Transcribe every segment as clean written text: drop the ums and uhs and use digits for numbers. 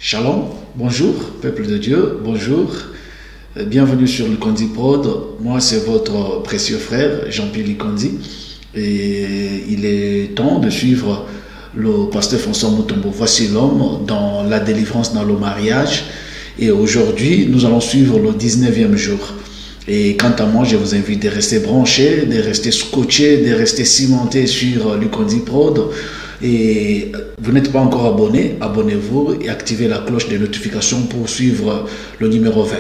Shalom, bonjour, peuple de Dieu, bonjour. Bienvenue sur Lukondi Prod. Moi, c'est votre précieux frère, Jean-Pierre Lukondi. Et il est temps de suivre le pasteur François Mutombo. Voici l'homme dans la délivrance dans le mariage. Et aujourd'hui, nous allons suivre le 19e jour. Et quant à moi, je vous invite de rester branchés, de rester scotchés, de rester cimentés sur Lukondi Prod. Et vous n'êtes pas encore abonné, abonnez-vous et activez la cloche de notification pour suivre le numéro 20.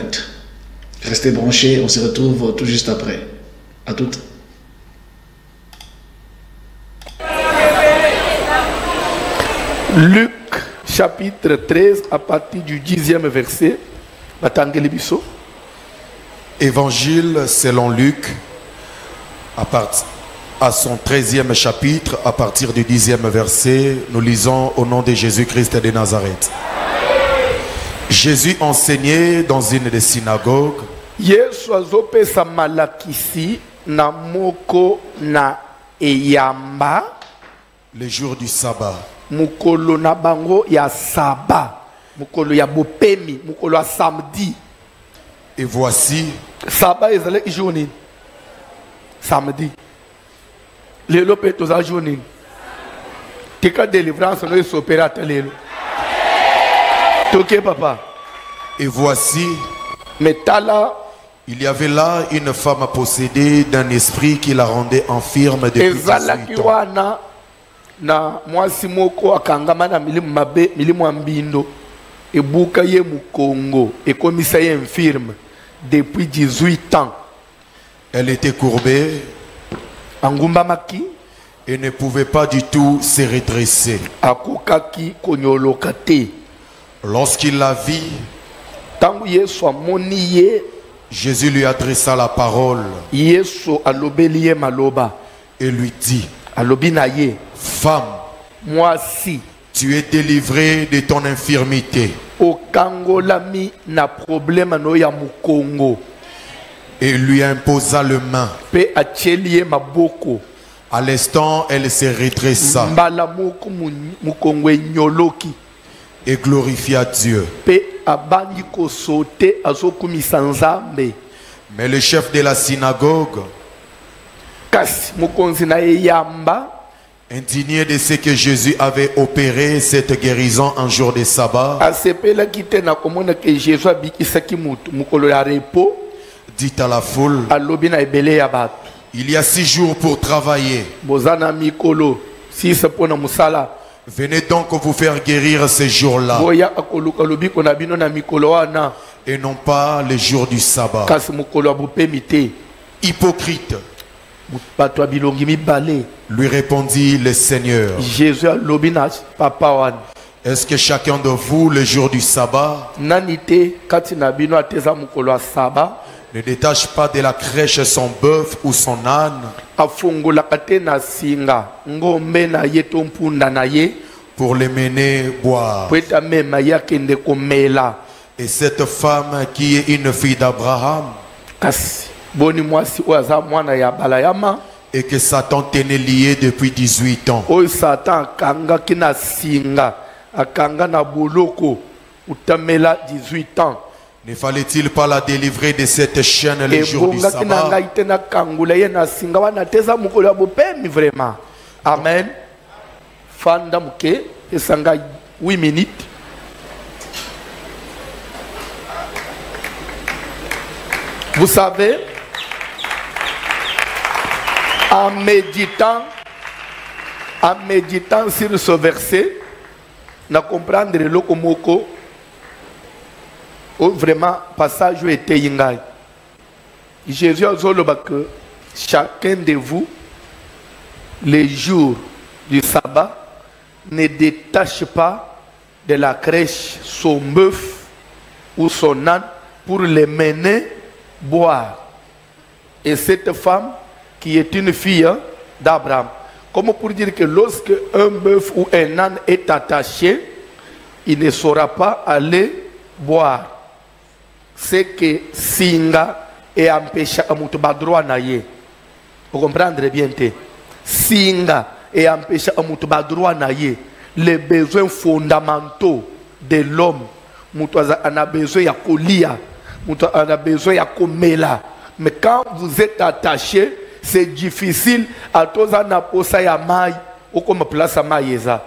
Restez branchés, on se retrouve tout juste après. À toutes. Luc chapitre 13 à partir du 10e verset. Évangile selon Luc à son 13e chapitre, à partir du 10e verset, nous lisons au nom de Jésus-Christ de Nazareth. Jésus enseignait dans une des synagogues. Yesu azopesa malakisi na moko na eyamba Le jour du sabbat. mukolo na bango ya saba, mukolo ya bopemi, mukolo ya samedi. Et voici, Saba ezalaki jour nini? Samedi. Lelo pe toza jour nini? Tika délivrance no esopera ata lelo. Toke papa. et voici, Metala il y avait là une femme possédée d'un esprit qui la rendait infirme depuis ezalaki 18 ans. wana na mwasi moko akangama na milimu mabe, milimu ya mbindo, ebuka ye mukongo, ekomisa ye infirme depuis 18 ans. Elle était courbée Angumbamaki et ne pouvait pas du tout se redresser. akokaki konyoloka te. Lorsqu'il la vit, Tangu Yesu amoni ye, Jésus lui adressa la parole Yesu alobeli ye maloba, et lui dit, alobi na ye, femme, mwasi tu es délivrée de ton infirmité. okangolami na problème no ya mukongo. Et lui imposa le main. Pe atieli ye maboko. À l'instant, elle se redressa Mbala moko mukongo enyoloki. et glorifia Dieu. Pe abandi kosote azokumisa Nzambe. Mais le chef de la synagogue, Kasi mokonzi na ye yamba, indigné de ce que Jésus avait opéré cette guérison un jour de sabbat, asepelaki te na komona ke Jésus abikisaki mutu mukolo ya repo, dit à la foule, alobi na ebele ya bato. il y a 6 jours pour travailler. Bozana mikolo, si se pona musala, Venez donc vous faire guérir ces jours-là boya akoluka lobiko na bino na mikolo wana, et non pas les jours du sabbat. kasi mukolo ya bopemi te. Hypocrite, Bato ya bilongi mibale. lui répondit le Seigneur, Jésus alobi na papa wana, est-ce que chacun de vous, le jour du sabbat, nani te kati na bino ateza mukolo ya saba ne détache pas de la crèche son bœuf ou son âne afungolaka te na singa ngombe na ye to mpunda na ye pour les mener boire? po ete amema ye akende komela. Et cette femme qui est une fille d'Abraham Kasi boni mwasi oyo aza mwana ya balayama et que Satan tenait lié depuis 18 ans. oyo satan akangaki na singa, akanga na boloko utamela 18 ans. Ne fallait-il pas la délivrer de cette chaîne le jour du ebongaki na sabbat? ngai te nakangula ye na singa wana te eza mokolo ya bopemi vraiment. Amen. Fanda moke esa ngai 8 minutes. Vous savez, en méditant sur ce verset, na comprendre le lokomoko, vraiment passage où était yingai. Jésus a dit que chacun de vous, les jours du sabbat, ne détache pas de la crèche son bœuf ou son âne pour les mener boire. Et cette femme, qui est une fille d'Abraham, comme pour dire que lorsque un bœuf ou un âne est attaché, il ne saura pas aller boire. C'est que singa et empêche à mutuba droit na ye. Vous comprenez bien te. Singa et empêche à mutuba droit na ye. Les besoins fondamentaux de l'homme. Mutuaza a besoin ya kolia. Mutuaza a besoin ya komela. Mais quand vous êtes attaché, c'est difficile à tous en aposa ya mai ou comme place à maïeza.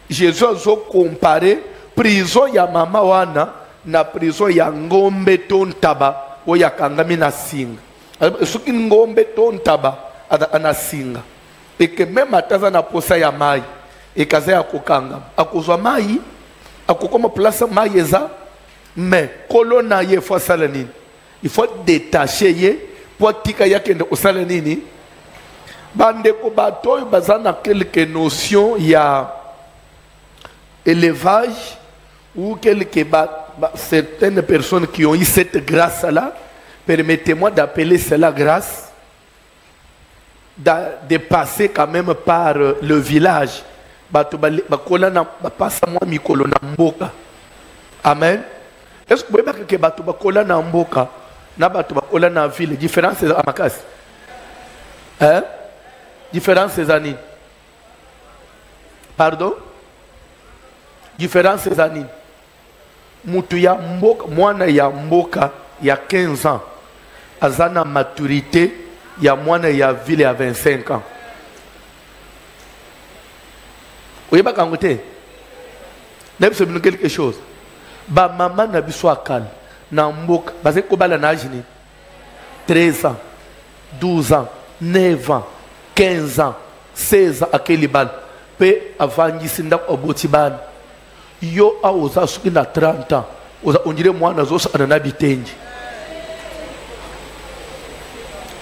Jésus a comparé prison ya mama wana na prison ya ngombe tontaba o ya kangami na singa. Soki ngombe tontaba ana singa. Et que même ataza na posa ya mai et kaza ya kokanga akozwa mai akokoma place maïeza mais kolona ye faut salanini. Il faut détacher ye pour tika yakende osala nini bande ko bato bazana quelques notions ya élevage ou quelques certaines personnes qui ont eu cette grâce là, permettez-moi d'appeler cela grâce, de passer quand même par le village. Amen. Est-ce que vous voyez que bato bakola na mboka na bato bakola na ville différence à makasi? Hein? Différence ani. Pardon? Différence ani. Mutu ya mboka, mwana ya mboka ya 15 ans. Azana maturité ya mwana ya ville ya 25 ans. Vous voyez kangote? N'est-ce pas quelque chose? Ba maman na biso akal na mboka baze ko bala na jini 13 ans 12 ans 9 ans 15 ans 16 ans akeli bal pe avangisi nda oboti ban yo a oza suki na 30 ans oza ondire mwana zo sa na bitenji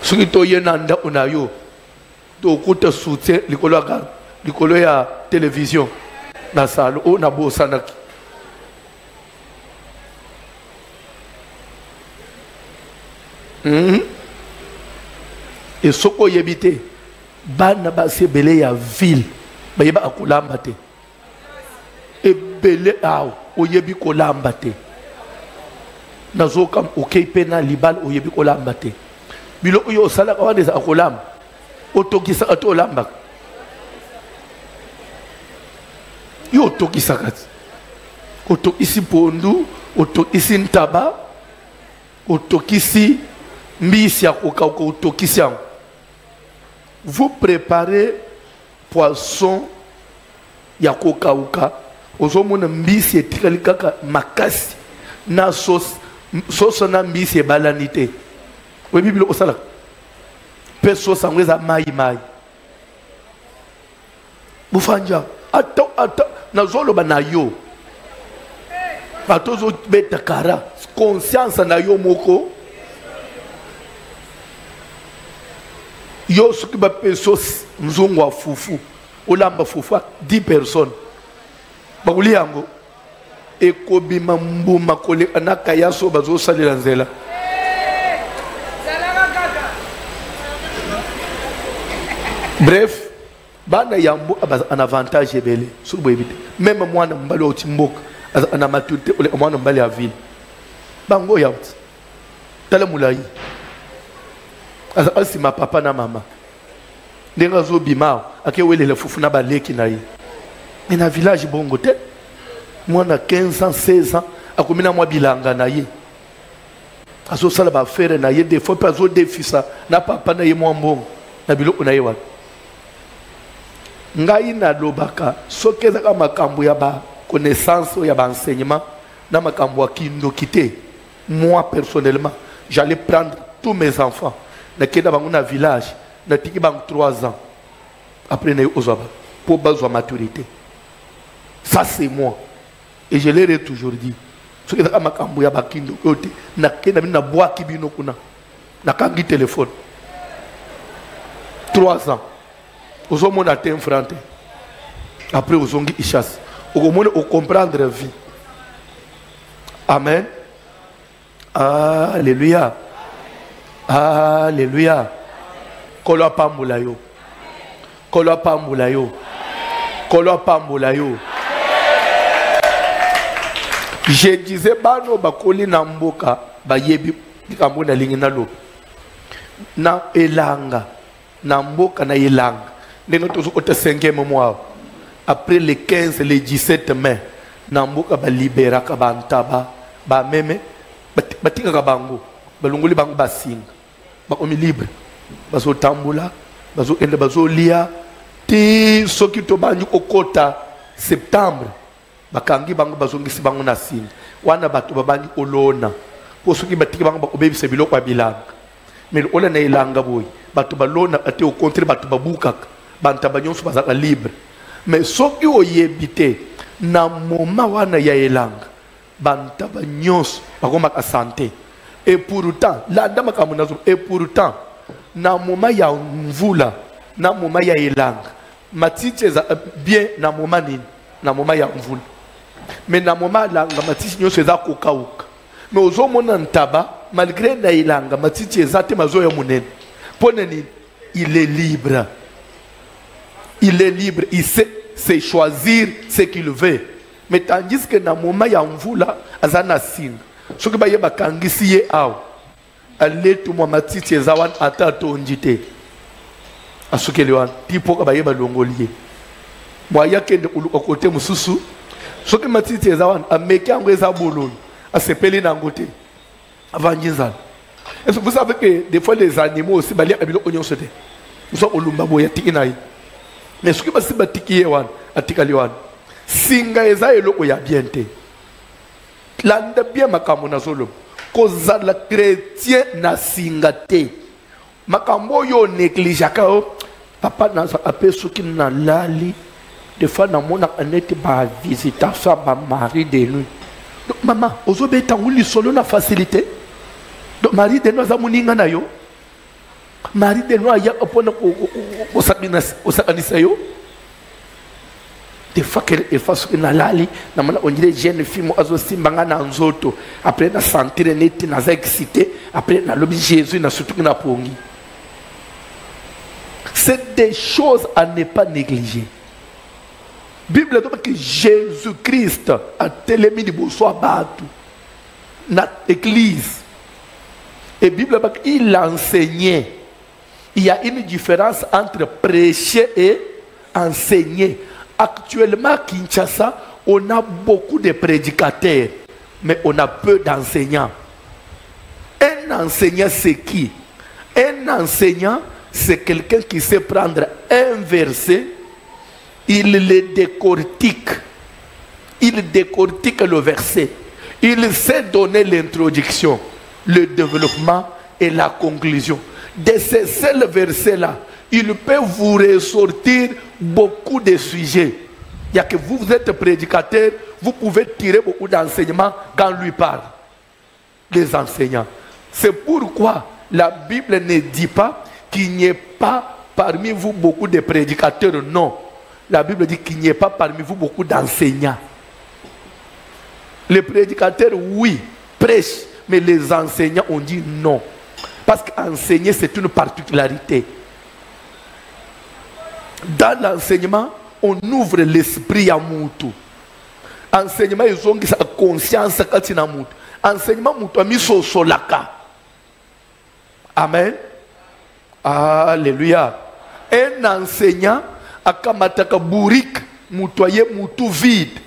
suki to yena nda unayo to kuta soutien likolo ya télévision na salo o na bosa na et soko yebite bana ba se belé ya ville ba yeba akolamba te e belé aw o yebi kolamba te nazoka okei pena libal o yebi kolamba te bilo yo sala ka wana akolamba otokisa atolamba yo tokisa kati otokisi pondu otokisi ntaba otokisi mbisi ya kokauka otokisi yango. Vous préparez poisson ya kokauka ozomona mbisi etikali kaka makasi na sauce na mbisi ebalani te. We bibilo osala pe sauce yango eza mai bufanja ata nazoloba na yo batozo beta kara conscience na yo moko yo soki bapeso mzungu wa fufu olamba fufu 10 personnes bakuli yango ekobima mbuma koleka na kayaso bazosalela nzela bref bana yambo un avantage ebele sur boyebite même mwana mbali wa timboka ana maturité ole mwana mbali ya ville bango yaut tala mulai asi ma papa na mama ndenga zo bimao ake welele fufu na baleki na yi mais na village bongo te mwana 15 ans 16 ans akomina mwa bilanga na ye azo sala ba faire na ye des fois pas zo defisa na papa na ye mwa mbongo na biloko na ye wa ngai na lobaka sokeza ka makambo ya ba connaissance ya ba enseignement na makambo ya kindo kité. Moi personnellement j'allais prendre tous mes enfants na kenda bango na village na tiki bango 3 ans après na ozaba pour bazwa maturité. Ça c'est moi et je l'ai toujours dit sokeza ka makambo ya ba kindo kote na kenda na bois kibino kuna na kangi téléphone 3 ans ozomona te enfranté après ozongi ichas okomona o comprendre vie. Amen. Alléluia. Alléluia. Kolo pambula yo. Kolo pambula yo. Kolo pambula yo. Je disais bano bakoli na mboka bayebi likambo na lingi na lo na elanga na mboka na elanga. Après le 15, le 17 mai, Namboka ba libera ka bantaba ba meme batika ka bango balongoli bango basinga ba omi libre bazo tambula bazo ende bazo lia ti soki to banyu okota septembre bakangi bango bazongisi bango na singa wana bato babandi olona po soki batika bango ba obebisa biloko ya bilanga mais ola na ilanga boy bato balona ate au contraire bato babukaka bantaba nyonso bazaka libre mais soki oyebite na moma wana ya elanga bantaba nyonso bakomaka santé et pourtant la dama kamunazo et pourtant na moma ya mvula na moma ya elanga matiti eza bien na moma nini na moma ya mvula mais na moma langa matiti nyonso eza kokauka mais ozomona ntaba malgré na elanga matiti eza te mazo ya munene pone nini il est libre, il sait choisir ce qu'il veut. Mais tandis que dans le moment où il y a un voula, il y a un signe. Ce qui est un kangisi ye aw, allez tout le monde matiti ezawan ata tondite. Asuke lewan, tipo ka baye balongolier. Moya kende ulu côté mususu. Ce qui matiti ezawan ameki angweza bololo, asepeli na ngote. Avanjizal. Est-ce que vous savez que des fois les animaux aussi bali abilo onyon sote. Nous sommes au lumba boya tikinaï. Mais ce qui va se batiki yewan atikaliwan. Singa eza eloko ya biente. Landa bien makambo na solo. Koza la chrétien na singa te. Makambo yo négligaka o papa na apé soki na lali. Des fois na mona anete ba visitation ba mari de nuit. Donc maman, ozobe tanguli solo na facilité. Donc mari de nous a moninga na yo. Mari de nous a ya opona osakanisa yo. Des fois qu'elle fasse une lali, on dirait jeune fille, azo simbanga na nzoto. Après na sentir neti na za excité, après na lobi Jésus na surtout na pongi. C'est des choses à ne pas négliger. Bible dit que Jésus-Christ a télémi de bosso abatu na église. Et Bible dit qu'il enseignait. Il y a une différence entre prêcher et enseigner. Actuellement, à Kinshasa, on a beaucoup de prédicateurs, mais on a peu d'enseignants. Un enseignant, c'est qui? Un enseignant, c'est quelqu'un qui sait prendre un verset, il le décortique. Il décortique le verset. Il sait donner l'introduction, le développement et la conclusion. De ces seuls versets-là, il peut vous ressortir beaucoup de sujets. Il y a que vous êtes prédicateur, vous pouvez tirer beaucoup d'enseignements quand lui parle. Les enseignants. C'est pourquoi la Bible ne dit pas qu'il n'y ait pas parmi vous beaucoup de prédicateurs. Non. La Bible dit qu'il n'y ait pas parmi vous beaucoup d'enseignants. Les prédicateurs, oui, prêchent, mais les enseignants ont dit non. Parce qu'enseigner, c'est une particularité. Dans l'enseignement, on ouvre l'esprit à Moutou. Enseignement, ils ont sa conscience quand il a Moutou. Enseignement, Moutou a mis son solaka. Amen. Alléluia. Un enseignant a kamataka bourik, Moutoye Moutou vide.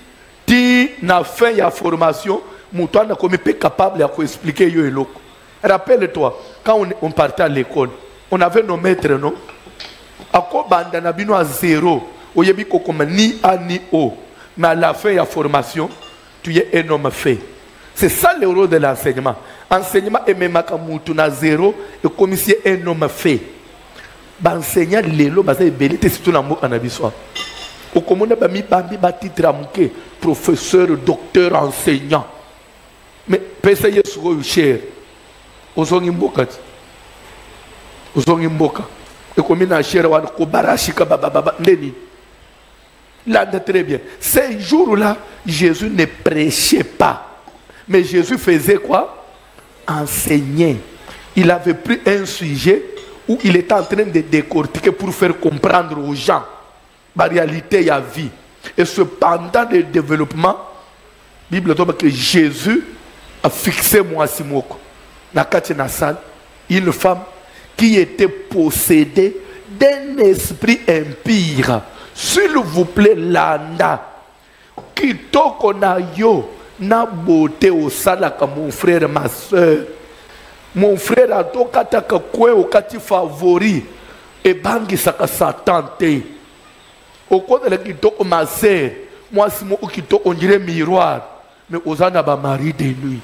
Ti na fin ya formation, Moutou n'a comme pas capable de expliquer yo eloko. Rappelle-toi, quand on partait à l'école, on avait nos maîtres, non? Ako banda na bino à zéro, oyebi kokoma ni A ni O. Mais à la fin de la formation, tu es un homme fait. C'est ça le rôle de l'enseignement. Enseignement est même à moutou na zéro et comme si un homme fait. L'enseignant lelo basa belité c'est tout l'amour en abissoir. Au commune bami bambi batitre amouké professeur, docteur, enseignant. Mais pèse sur cher. Ozongi mboka. Ozongi mboka. Et comme il a cher wan ko barashika baba ndeni. Là très bien. Ces jours-là, Jésus ne prêchait pas. Mais Jésus faisait quoi? Enseigner. Il avait pris un sujet où il était en train de décortiquer pour faire comprendre aux gens la réalité de la vie. Et cependant le développement, la Bible dit que Jésus a fixé moi Simoko. Une femme qui était possédée d'un esprit impire. S'il vous plaît, Landa. kitoko na yo na beauté au salaka mon frère ma soeur. Mon frère a to kataka kwe o kati favori et bangi saka satan te. Au côté de kitoko ma soeur, moi si mon kitoko on dirait miroir, mais aux ana ba mari de nuit,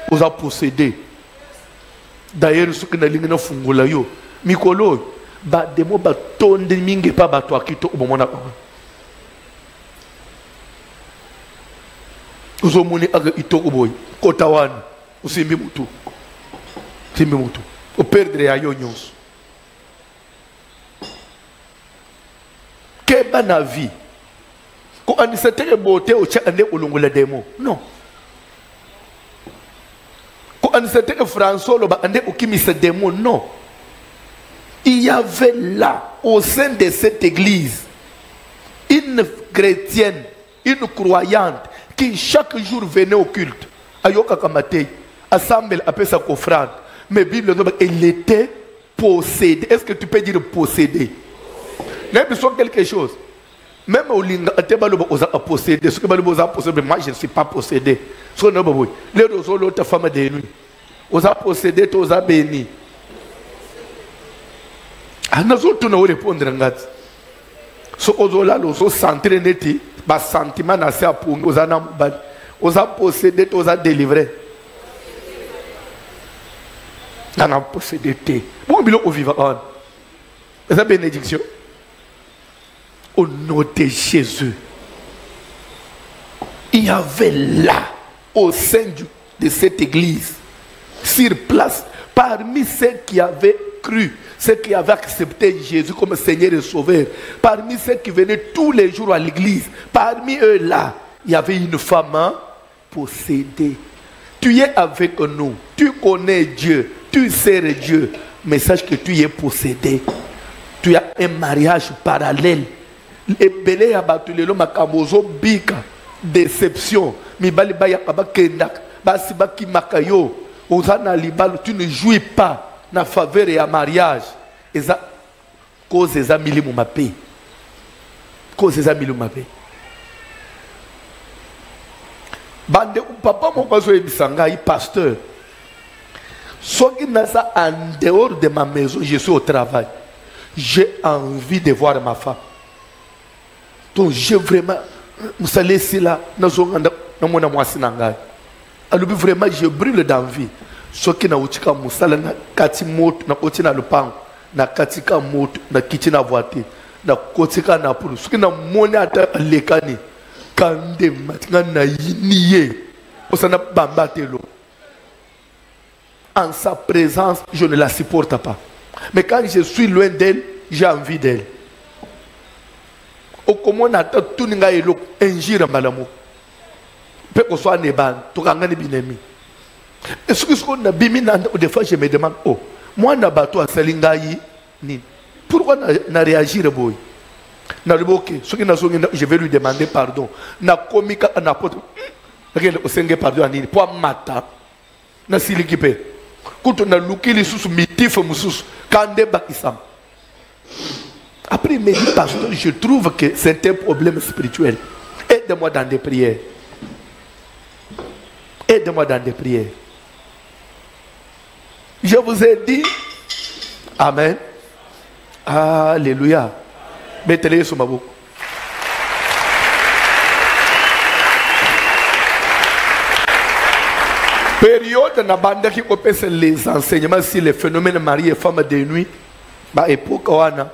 aux a possédé. D'ailleurs ce que na lingi na fungula yo, mikolo ba demo ba tonde mingi pa ba to kitoko bomona ba. Uzomuni aga itoko boy kotawani usimbi mutu o perdre a yo nyonso ke bana vie ko anisete bote o cha ande ulungula demo non ko anisete François lo ba ande ukimisa demo non. Il y avait là au sein de cette église une chrétienne, une croyante qui chaque jour venait au culte. Ayoka kamate, assemble après sa offrande. Mais Bible dit elle était possédée. Est-ce que tu peux dire possédée? Même soit quelque chose. Même au linga, tu as possédé. Ce que tu as possédé, moi je ne suis pas possédé. Ce que tu as possédé, les autres femmes de nuit. Tu as possédé, tu as béni. Nous autres répondre à ça. So ozola lo so centré neti ba sentiment na se apungi ozana mbali oza possédé oza délivré na possédé te bon bilo au vivant on esa bénédiction au nom de Jésus. Il y avait là au sein de cette église sur place parmi ceux qui avaient cru, ceux qui avaient accepté Jésus comme Seigneur et Sauveur, parmi ceux qui venaient tous les jours à l'église, parmi eux là, il y avait une femme possédée. Tu es avec nous, tu connais Dieu, tu sers Dieu, mais sache que tu es possédé. Tu as un mariage parallèle. Et belé a battu le makamozo bika, déception, mi bali baya abakendak, basiba ki makayo, ozana libalo, tu ne jouis pas. Na faveur et à mariage, eza cause eza milimu mape, cause eza milimu mape. Bande papa mon bazo ebisanga i pasteur. Soki nasa en dehors de ma maison, je suis au travail. J'ai envie de voir ma femme. Donc j'ai vraiment, vous allez ici là, nazonganda na mona mwasi nangai. Alors vraiment je brûle d'envie. Soki na utika musala na kati moto na koti na lupango na katika moto na kiti na voiture na kotika na pulu soki na moni ata lekani kande matinga na yiniye osana bambatelo en sa présence je ne la supporte pas, mais quand je suis loin d'elle j'ai envie d'elle. Okomona ata tuninga elo enjira malamu pe ko so aneban to kangani binemi. Est-ce que ce qu'on a bimi des fois je me demande, oh, moi na bato a salingayi ni. Pourquoi na réagir boy? Na ok, ce qui n'a je vais lui demander pardon. Na komika na poto. Regarde au senge pardon ani pour mata. Na silikipe. Kuto na lukili susu mitif mususu kande bakisam. Après il me dit pasteur, je trouve que c'est un problème spirituel. Aide-moi dans des prières. Aide-moi dans des prières. Je vous ai dit, amen, alléluia. Mettez-les sur ma bouche. Période na bande qui opère les enseignements sur les phénomènes mari et femme de nuit. Bah époque wana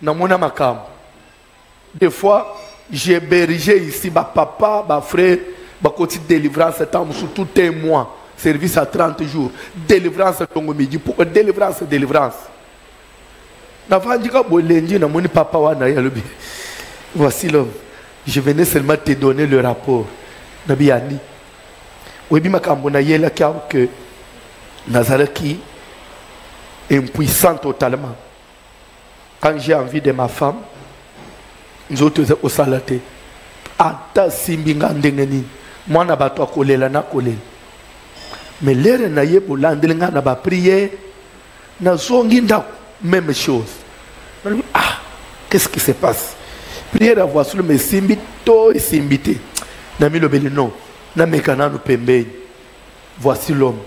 na mona makam. Des fois j'ai bergé ici bah papa, bah frère, bah côté délivrance sous tout un mois. Service à 30 jours. Délivrance à Tongo Midi. Pour délivrance. Voici l'homme. Je venais seulement te donner le rapport. Nabi Ani. Oui, ma kambona yela que Nazareth qui est impuissant totalement. Quand j'ai envie de ma femme, nous autres au salaté. Ata simbinga ndengeni. Moi na bato kolela na kolela. Mais l'air na ye pour l'andelinga na ba prière na zongi nda même chose. Ah, qu'est-ce qui se passe? prière à voir sur le simbi to et simbité. Nami le beli non. Na mekana no pembe. Voici l'homme.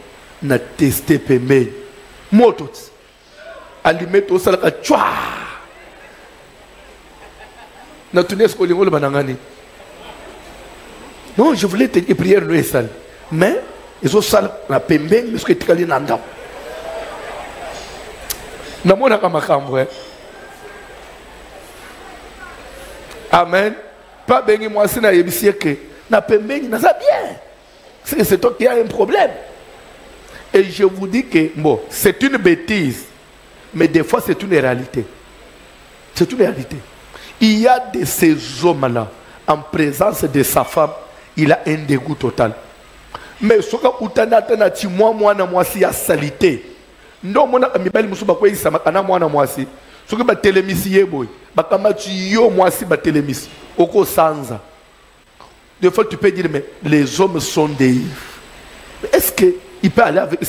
Na testé pembe. Motot. Allumé tout ça la tchwa. Na tunes ko lingo le banangani. Non, je voulais te dire prière no esal. Mais ils ont ça na pembe mais ce que tu as dit nanda. Na mona kama kamwe. Amen. Pas béni moi si na yebisi que na pembe na ça bien. C'est toi qui as un problème. Et je vous dis que bon, c'est une bêtise, mais des fois c'est une réalité. C'est une réalité. Il y a de ces hommes-là, en présence de sa femme, il a un dégoût total. Mais ce que vous avez moi si a salité. Non, mon ami belle musuba kwa isa makana mwana mwasi. Ce que ba télémisi yeboy, ba kamati yo mwasi ba télémisi. Oko sanza. Des fois, tu peux dire, mais les hommes sont des ivres. Est-ce qu'il peut aller avec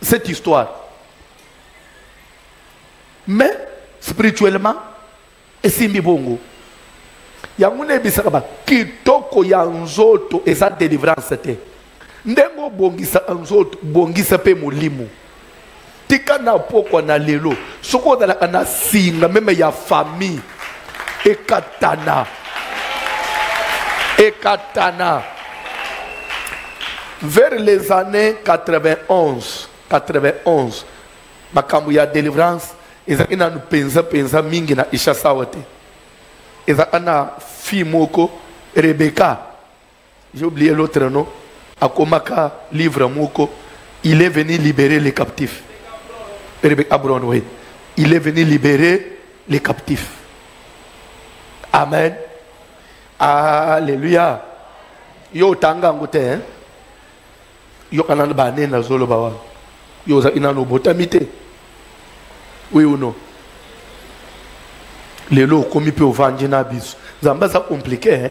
cette histoire? Mais, spirituellement, et si mbongo. Yamune bisakaba, kitoko ya nzoto, et sa délivrance te. Ndengo bongisa nzoto, bongisa pe mulimu. Tika na poko na lelo. Soko da na singa, même ya famille. Et katana. Et katana. Vers les années 91, makambu ya délivrance, ezaki na penza mingi na ishasa wote. Ezaki na fille moko Rebecca. J'ai oublié l'autre nom. Akomaka livre moko, il est venu libérer les captifs. Rebecca Brown, oui. Il est venu libérer les captifs. Amen. Alléluia. Yo tanga ngote hein. Yo kanana bane na zolo bawa. Yo za ina no botamite. Oui ou non? Les lots comme il peut vendre na biso. Zamba ça compliqué hein.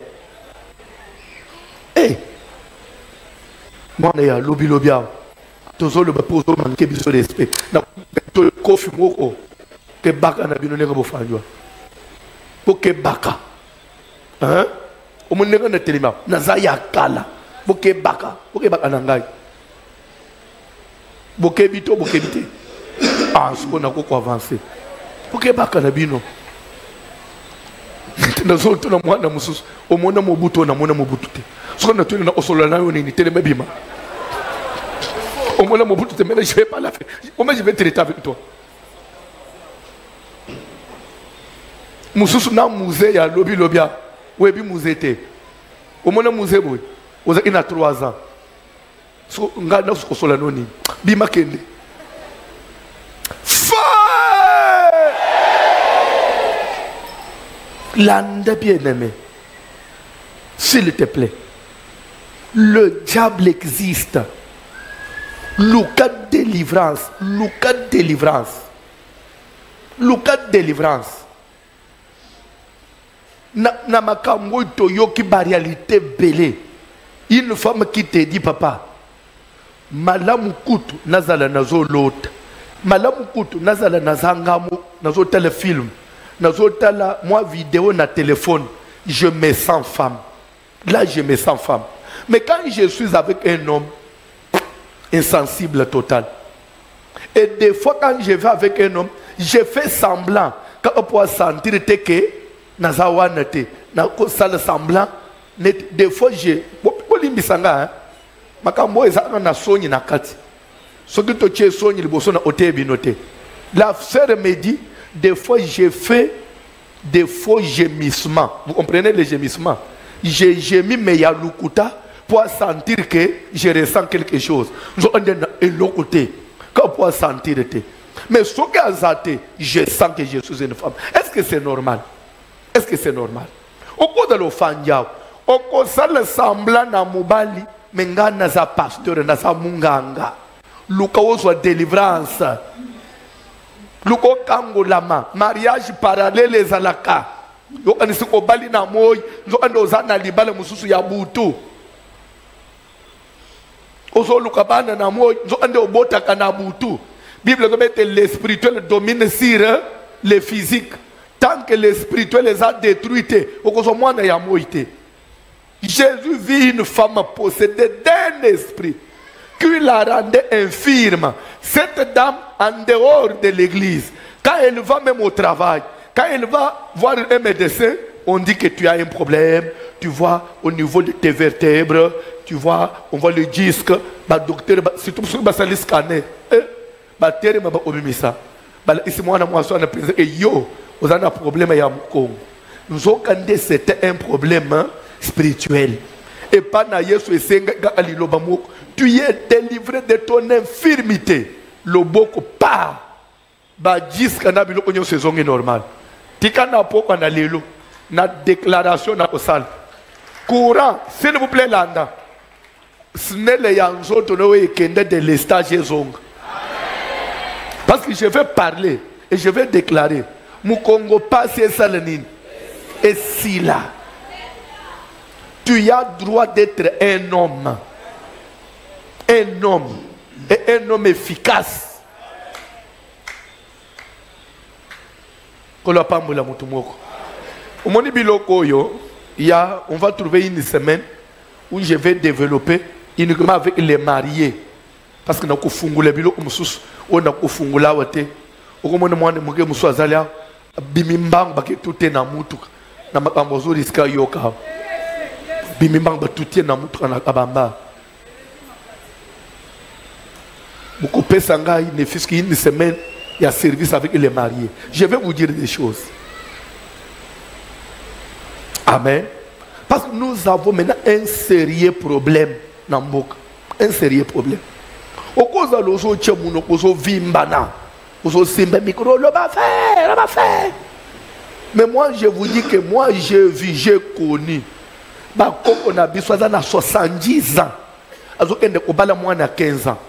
Eh. Moi na ya lobi lobia. Tozolo ba pozo manke biso respect. Na to kofi moko. Ke baka na bino nenga bo fanjwa. Poke baka. Hein? Au monde na telema naza ya kala boke baka na ngai boke bito boke bité ah siko na ko avancer boke baka na bino na zoto na mwana mususu o mona mobuto na mona mobutu te siko na tuna na osolo na yo ni telema bima o mona mobutu te mais je vais pas la faire comment je vais traiter avec toi mususu na musée ya lobia oui, puis vous êtes. Au moins, vous êtes. Vous avez 3 ans. So, nga na sokosola noni. Bima kende. Fire! Landa bien-aimé. S'il te plaît. Le diable existe. Lucas délivrance. Lucas délivrance. Lucas délivrance. Na makambo toyoki ba réalité belé. Une femme qui te dit papa malamu kutu nazala nazo lota malamu kutu nazala nazangamo nazo tele film nazo tala moi vidéo na téléphone je me sens femme là je me sens femme mais quand je suis avec un homme insensible total et des fois quand je vais avec un homme je fais semblant quand on peut sentir que nazawana te na ko sala semblant des fois je bolimbisanga hein makambo ezaka na sonyi na kati soki to tie sonyi liboso na otebi noté la sœur me dit des fois je fais des faux gémissements vous comprenez les gémissements j'ai gémi mais ya lukuta pour sentir que je ressens quelque chose je ande et l'autre côté quand pour sentir te mais soki azate je sens que je suis une femme est-ce que c'est normal? Est-ce que c'est normal? Au cours de l'offendiao, au cours de semblant na mobali, menga na za pasteur na za munganga. Luka ozwa délivrance. Luka kangolama, mariage parallèle ezalaka. Yo anisi ko bali na moy, zo ando za na libala mususu ya butu. Ozo luka bana na moy, zo ando obota kana butu. Bible dit que le spirituel domine sur le physique. tant que le spirituel les a détruits, Jésus vit une femme possédée d'un esprit qui la rendait infirme. Cette dame, en dehors de l'église, quand elle va même au travail, quand elle va voir un médecin, on dit que tu as un problème, tu vois, au niveau de tes vertèbres, tu vois, on voit le disque, le docteur, surtout si on a le scanner, ici, moi, yo, vous avez un problème à Yamoukong. Nous avons dit c'était un problème spirituel. Et pas na Yesu et Senga Alilobamo, tu es délivré de ton infirmité. Le boko pas. Ba disque na bilo onyo saison normale. Tika na poko na lelo. Na déclaration na osal. Courant, s'il vous plaît, Landa. Ce n'est les yanzo tonoé kende de l'estage zong. Parce que je vais parler et je vais déclarer. Mukongo passe salanine. Et si là, tu as droit d'être un homme. Un homme. Et un homme efficace. On va trouver une semaine où je vais développer uniquement avec les mariés. Parce que nous avons fait des choses. On a fait des choses. Bimimbang baki tout est na mutu na makambozo riska yoka bimimbang ba tout est na mutu na kabamba beaucoup pesanga ne fils qui une semaine il y a service avec les mariés. Je vais vous dire des choses. Amen. Parce que nous avons maintenant un sérieux problème dans Mboka, un sérieux problème. Au cause de l'ozo tchemuno kozo vimbana. Mais moi je vous dis que moi j'ai vu, j'ai connu. On a 70 ans. Moi na 15 ans.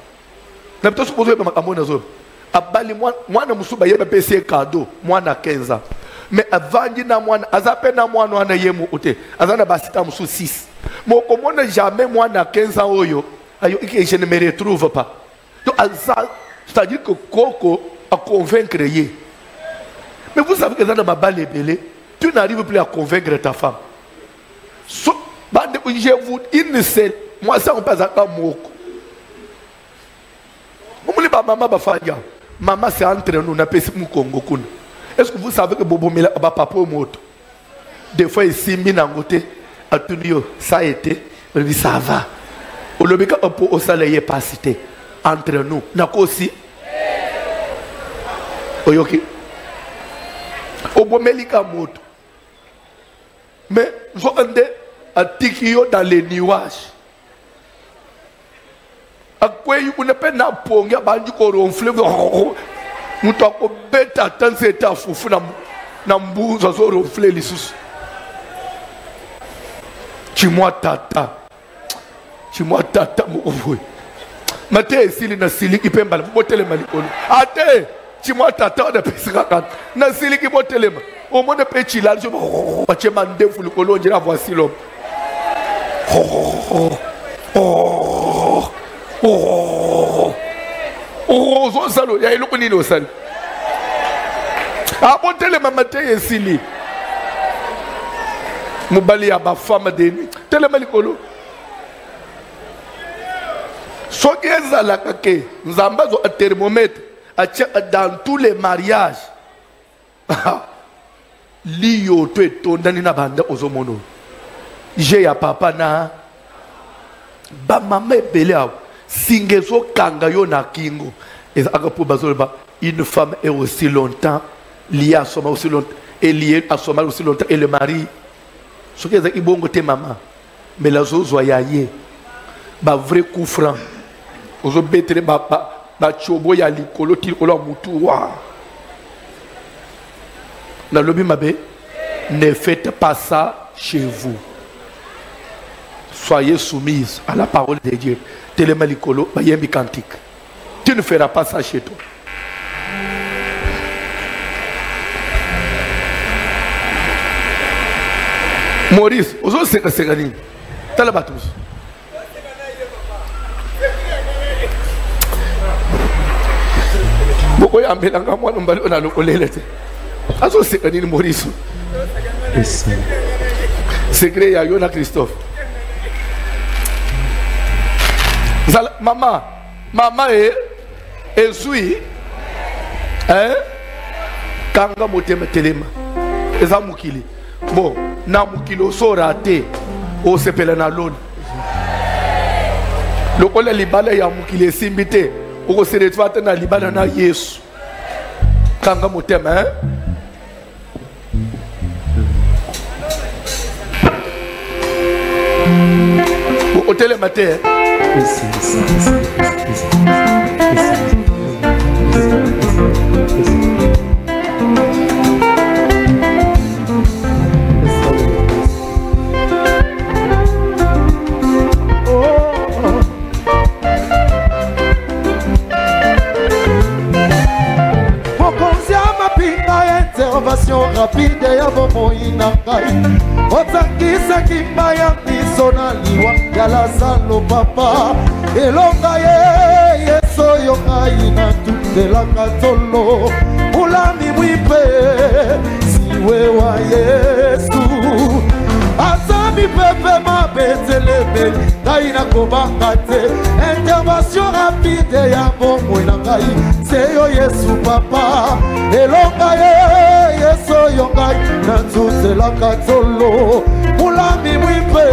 Moi na 15 ans. Mais avant na moi azapena moi na yemu ote. Azana basita musu 6. Mais comment jamais moi na 15 ans oyo. Je ne me retrouve pas. Donc c'est-à-dire que Coco à convaincre Yé. Mais vous savez que dans ma balle belé, tu n'arrives plus à convaincre ta femme. Je vous une seule, moi ça on passe à Moko. Maman c'est entre nous, on a payé mon Congo. Est-ce que vous savez que Bobo Mela a papa au moto? Des fois ici, Minangote, à Tunio, ça a été, on dit ça va. Au lobika au salaire pas cité. Entre nous, n'a aussi. Oyoki. Obomelika moto. Mais nous avons un tikio dans les nuages. À quoi il ne peut pas ponga bandi ko ronfler. Nous t'avons bête à tant c'est à foufou na mbuza zo ronfler lisusu. Chimwa tata. Chimwa tata mo. Mate esili na sili kipemba botele malikolo. Ate chimwa tata na pesika na sili ki botele ma. Au monde pe chila je bache mande fu likolo njira voici l'homme. Zo salo ya iloko nini osali. A botele ma mate esili. Mubali ya ba femme de nuit. Tele malikolo. Soki ezalaka ke nzamba zo thermomètre dans tous les mariages. Liyo to etondani na banda ozomono. Je ya papa na ba mama ebele awo singezo kanga yo na kingo. Ezaka po bazolba une femme est aussi longtemps liée à son mari aussi longtemps et liée à son mari aussi longtemps et le mari soki ezaki bongo te mama mais la zo zoyaye ba vrai coup franc. Ozo betre ba chobo ya likolo tikolo mutu wa. La lobby mabe, ne faites pas ça chez vous. Soyez soumise à la parole de Dieu. Téléma likolo ba yembi cantique. Tu ne feras pas ça chez toi. Maurice, ozo seka sekani. Talabatus. Boko ya mbelanga mwana mbali ona lokolele te. Azo secret ni Maurice. Secret ya Yona Christophe. Maman ezui kanga motema telema eza mukili bon na mukili osora te osepela na loni lokola libala ya mukili esimbi te okoseretwa te na libala na Yesu kanga motema otelema te Intervention rapide ya bomoi na ngai otangisa kimba ya miso na liwa ya Lazaro papa elonga ye Yesu yo ngai na tutelaka tolo mulami mwipe siwe wa Yesu Azami pepe mabetelebe ngai na kobanga te intervention rapide ya bomoi na ngai seyo Yesu papa elonga ye Yesu yo ngai na tutelaka tolo mulami mwipe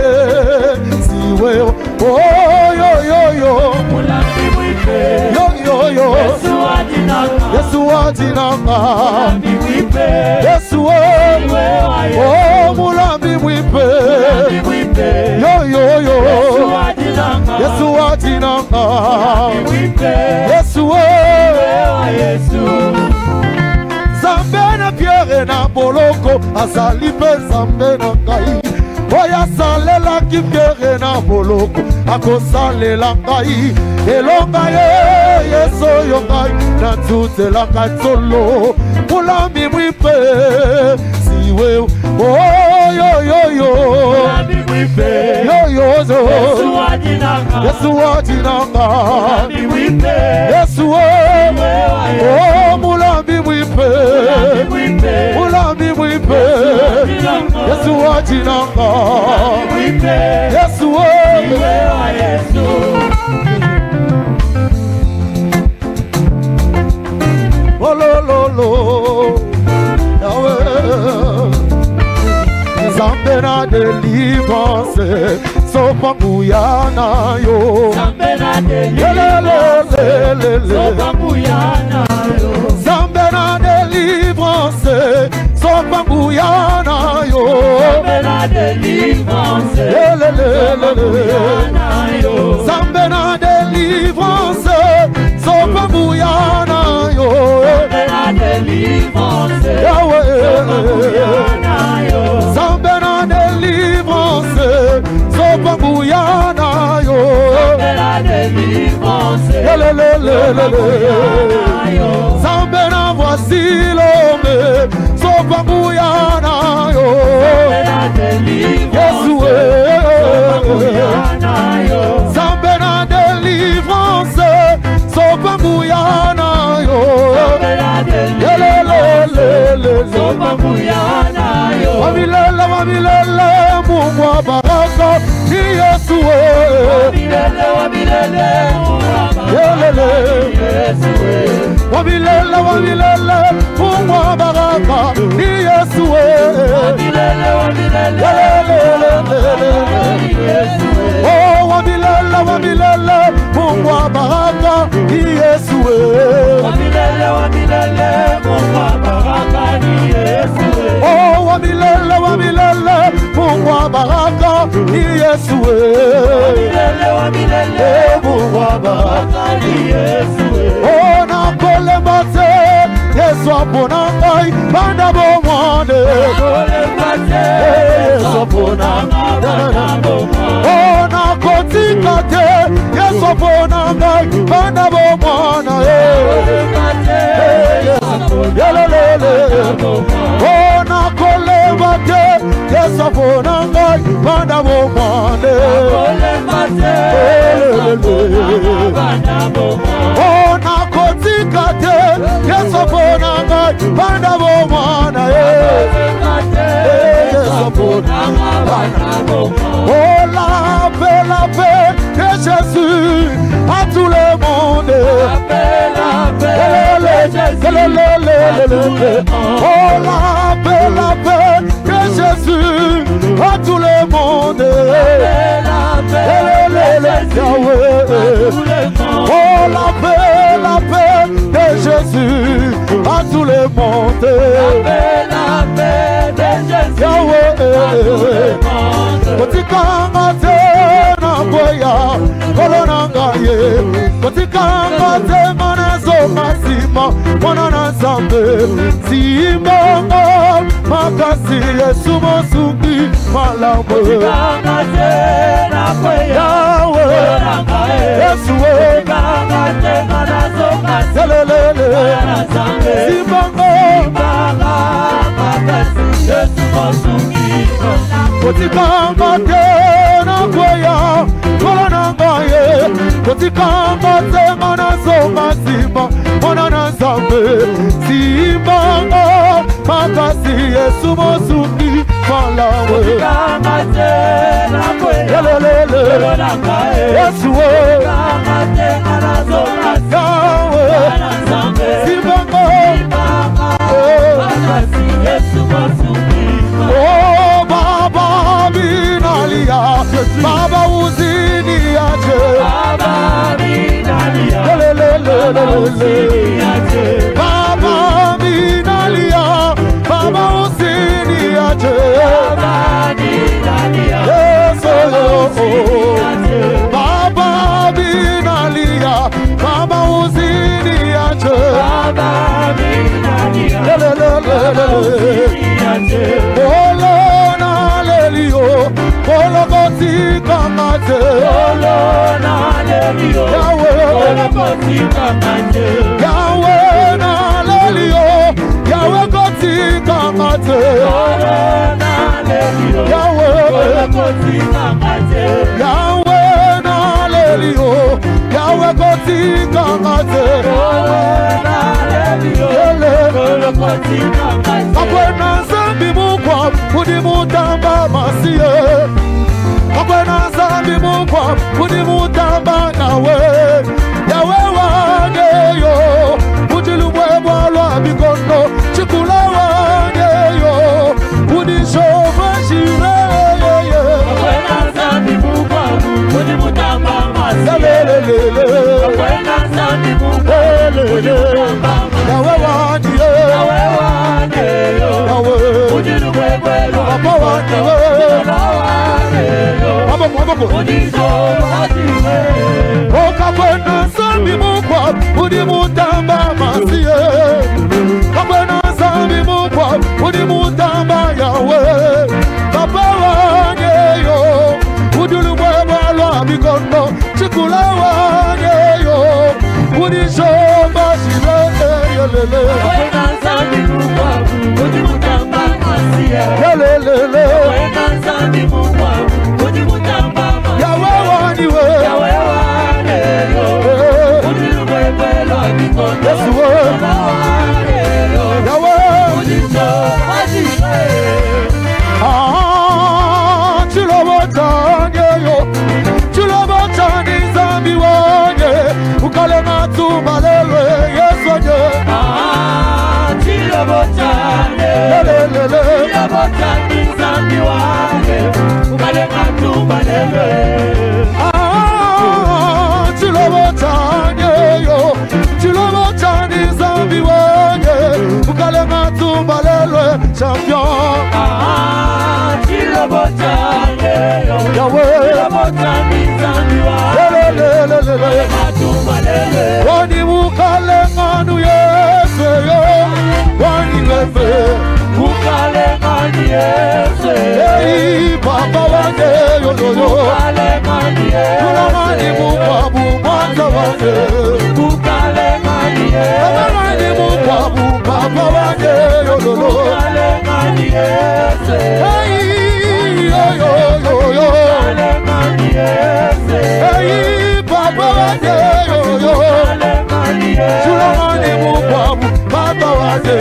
siwe yo yo mulami mwipe yo Yesu adinanga mulami mwipe Yesu mulami mwipe yo Yesu adinanga Yesu Zambe na Pierre na boloko azali pe zambe na ngai oya salela ki Pierre na boloko akosalela ngai elonga ye Yesu yo ngai na tutelaka tolo mulami mwipe siwe yo mulami mwipe Yesu adinanga mulami mwipe Yesu mulami mwipe mulami mwipe Yesu adinanga Yesu olololo Zambe na délivrance sopangu ya na yo Zambe na délivrance sopangu ya na yo Zambe na délivrance sopangu ya na yo Zambe na délivrance sopangu ya na yo Zambe na délivrance sopangu ya na yo Zambe na délivrance Zambe na délivrance sopangu ya na yo Zambe na voici l'homme sopangu ya na yo Yesu Zambe na délivrance sopangu ya na yo Wamilele Mungu wa baraka ni Yesu Wamilele Mungu wa baraka ni Yesu Wamilele Oh wamilele Mungu wa baraka ni Yesu Wamilele Mungu wa baraka ni Yesu Oh wamilele Mungu wa baraka ni Yesu Wamilele Mungu wa baraka ni Yesu Oh na kolemba te Yesu apona ngai banda bomwande Yesu apona Oh na kotika te Yesu apona ngai banda bomwana Oh na kolemba te Yesu apona ngai banda bomwande Oh na kotika te Yesu apona ngai banda bomwana Oh, la paix de Jésus à tout le monde. La paix de Jésus. Oh, la paix de Jésus à tout le monde. La paix de Jésus. Oh, la paix de Jésus à tout le monde. La paix de Jésus à tout le monde. Kotikanga tena boya kolona ngaye kotikanga tena nazo masima mwana na Nzambe simbongo makasi Yesu mosungi malamu Kotikanga tena boya kolona ngaye Yesu kotikanga tena nazo masima mwana na Nzambe simbongo makasi Yesu mosungi kotikanga tena boya kolona ngaye kotikanga tena nazo masima mwana na Nzambe simbongo makasi Yesu mosungi malamu kotikanga tena boya kolona ngaye Yesu kotikanga tena nazo masima mwana na Nzambe simbongo makasi Yesu mosungi oh Baba minalia Baba uzini aje Baba minalia Baba minalia Baba uzini aje Baba minalia Baba uzini aje Olo na lelio Olo koti kamate Olo na lelio Olo koti kamate Yahweh na lelio Yahweh koti kamate Olo na lelio Yahweh Olo koti kamate Yahweh na lelio Yahweh koti kamate Olo na lelio Olo koti kamate Akwena zambi mukwa Udi mutamba masiye Akwena zambi mukwa Udi mutamba nawe Yawe wangeyo Ujilumwe mwalwa bikono Chikula wangeyo Udi shova shire Akwena zambi mukwa Udi mutamba masiye Akwena zambi mukwa Udi mutamba masiye Yawe wangeyo Okakwena zambi mukwa Udi mutamba masiye Okakwena zambi mukwa Udi mutamba yawe Papa wangeyo Udulumwe mwalwa bikono Chikula wangeyo Udi shomba shirene Akwena zambi mukwa Udi mutamba masiye Yelelele Akwena zambi mukwa Udi mutamba masiye Yawe waniwe Yawe waneyo Udi lumwebwelo bikono Yesu waneyo Yawe Udi shomba Chilobotangeyo Chilobotani zambi wanye Ukale matumba lelwe Yesu anye Chilobotane Chilobotani zambi wanye Ukale matumba lelwe Chilobotangeyo Chilobotani zambi wanye Ukale matumba lelwe Champion Chilobotane Yawe Chilobotani zambi wanye matumba lelwe Wani mukale manu Yesu Wani wefe Mukale mani Yesu Ei Papa wange yoyoyo Mukale mani Yesu Tulamani mukwabu mwanza wange Mukale mani Yesu Tulamani mukwabu Papa wange yoyoyo Mukale mani Yesu Ei yoyoyo Mukale mani Yesu Ei Papa wange yoyoyo Mukale mani Yesu Tulamani mukwabu Papa wange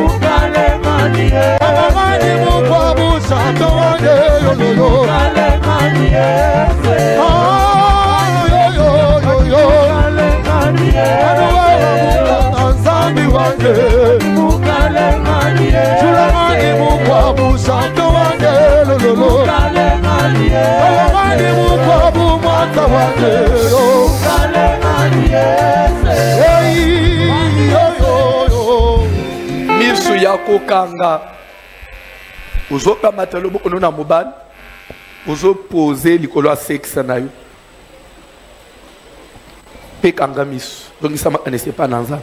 Mukale mani Yesu Tulamani mukwabu Santo misu ya kokanga uzoka matalobo kono na mobali uzo poser likolo ya sexe na yo pe kanga misu donc ça ne pas nanza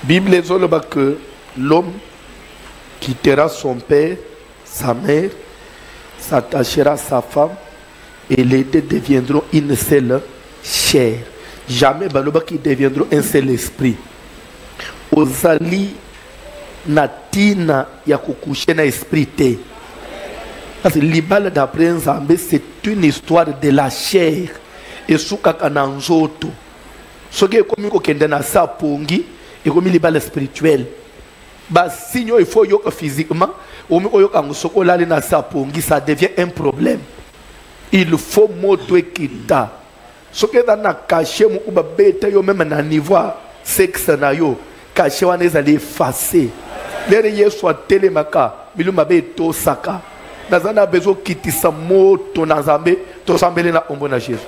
Bible ezoloba que l'homme quittera son père, sa mère, s'attachera à sa femme et les deux deviendront une seule chair. Jamais baloba qui deviendront un seul esprit. Ozali natina ya kukushe na esprit te. Parce que l'ibala d'après Nzambe c'est une histoire de la chair et soukaka na nzoto. Soki komi ko kende na sa pongi et comme l'ibala spirituel. Bah sinon il faut yoka physiquement ou yoka ngosoko la na sa pongi ça devient un problème. Il faut moto ekita. Ce que dans na caché mu ba beta yo même na niveau sexe na yo caché wana ezali effacer. Lere yesu atelemaka miluma be to saka. Nazana bezo kitisa moto na Nzambe to sambele na ombo na Jésus.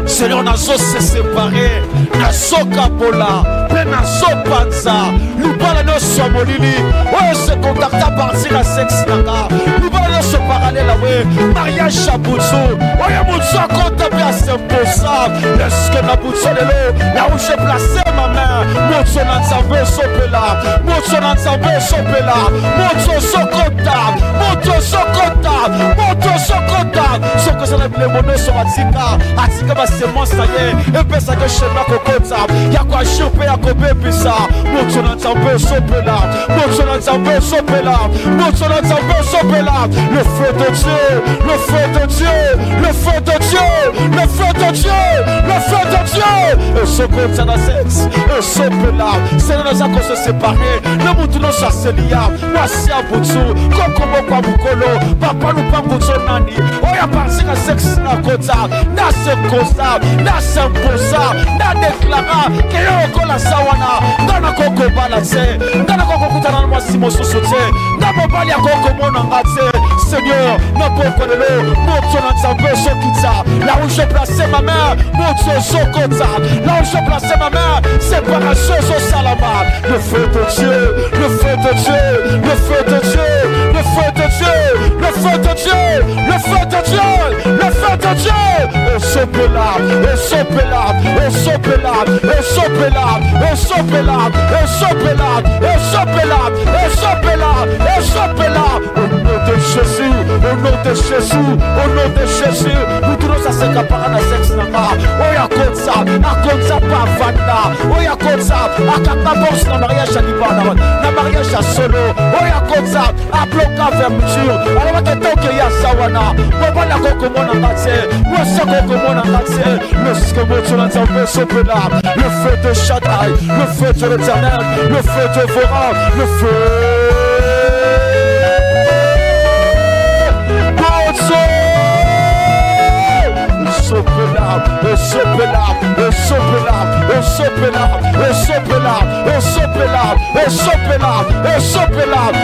Seigneur, n'a pas se séparer, n'a pas kabola, n'a pas panza, nous parlons de ce molili, ouais, se contacter à partir de sexe nanga, nous parlons de ce parallèle, ouais, mariage chabouzo, ouais, mon sang compte bien c'est impossible, est-ce que la bouche de l'eau, là où j'ai placé ma main, mon son ensemble sopela, mon son ensemble sopela, mon son sokota, mon son sokota, mon son sokota, ce que ça les monnaies sur Atika ba semence ça y est, et puis ça que schéma kokota, ya quoi choper ya kobe pisa, mon son ensemble sopela, mon son ensemble sopela, mon son ensemble sopela, le feu de Dieu, le feu de Dieu, le feu de Dieu, le feu de Dieu, le feu de Dieu, et ce qu'on s'en a sexe, et sopela, c'est nous avons se séparer, le mouton nous s'asselia, voici à Boutsu, Kokomo kwa Bukolo, papa nous pas Boutsu nani, on y a passé à sexe na kota, na se kosa, na se posa, na déclara, que yoko la sawana, na koko balase, na koko kutana na simo sosote, na bobali ya koko mona ngate, Seigneur, na poko de l'eau, moto na nzambe sokita, là où je placé ma main, moto sokota, là où je placé ma main, séparation au salama, le feu de Dieu, le feu de Dieu, le feu de Dieu, le feu de Dieu, le feu de Dieu, le feu de Dieu, le feu de Dieu, et sopela, et sopela, et sopela, et sopela, et sopela, et sopela, et sopela, et sopela, et sopela, au nom de Jésus, au nom de Jésus, au nom de Jésus, nous devons ça se caparer dans sexe nanga. Oya konza, akonza pa vanda. Oya konza, akaka boss na mariage à Libana, na mariage à solo. Oya konza, a bloqué fermeture. Alors que tant qu'il y a sawana, papa la koko mona ngate, moi ça koko mona ngate. Le skemo sur la table sopela, le feu de Shaddai, le feu de l'Éternel, le feu de Vora, le feu.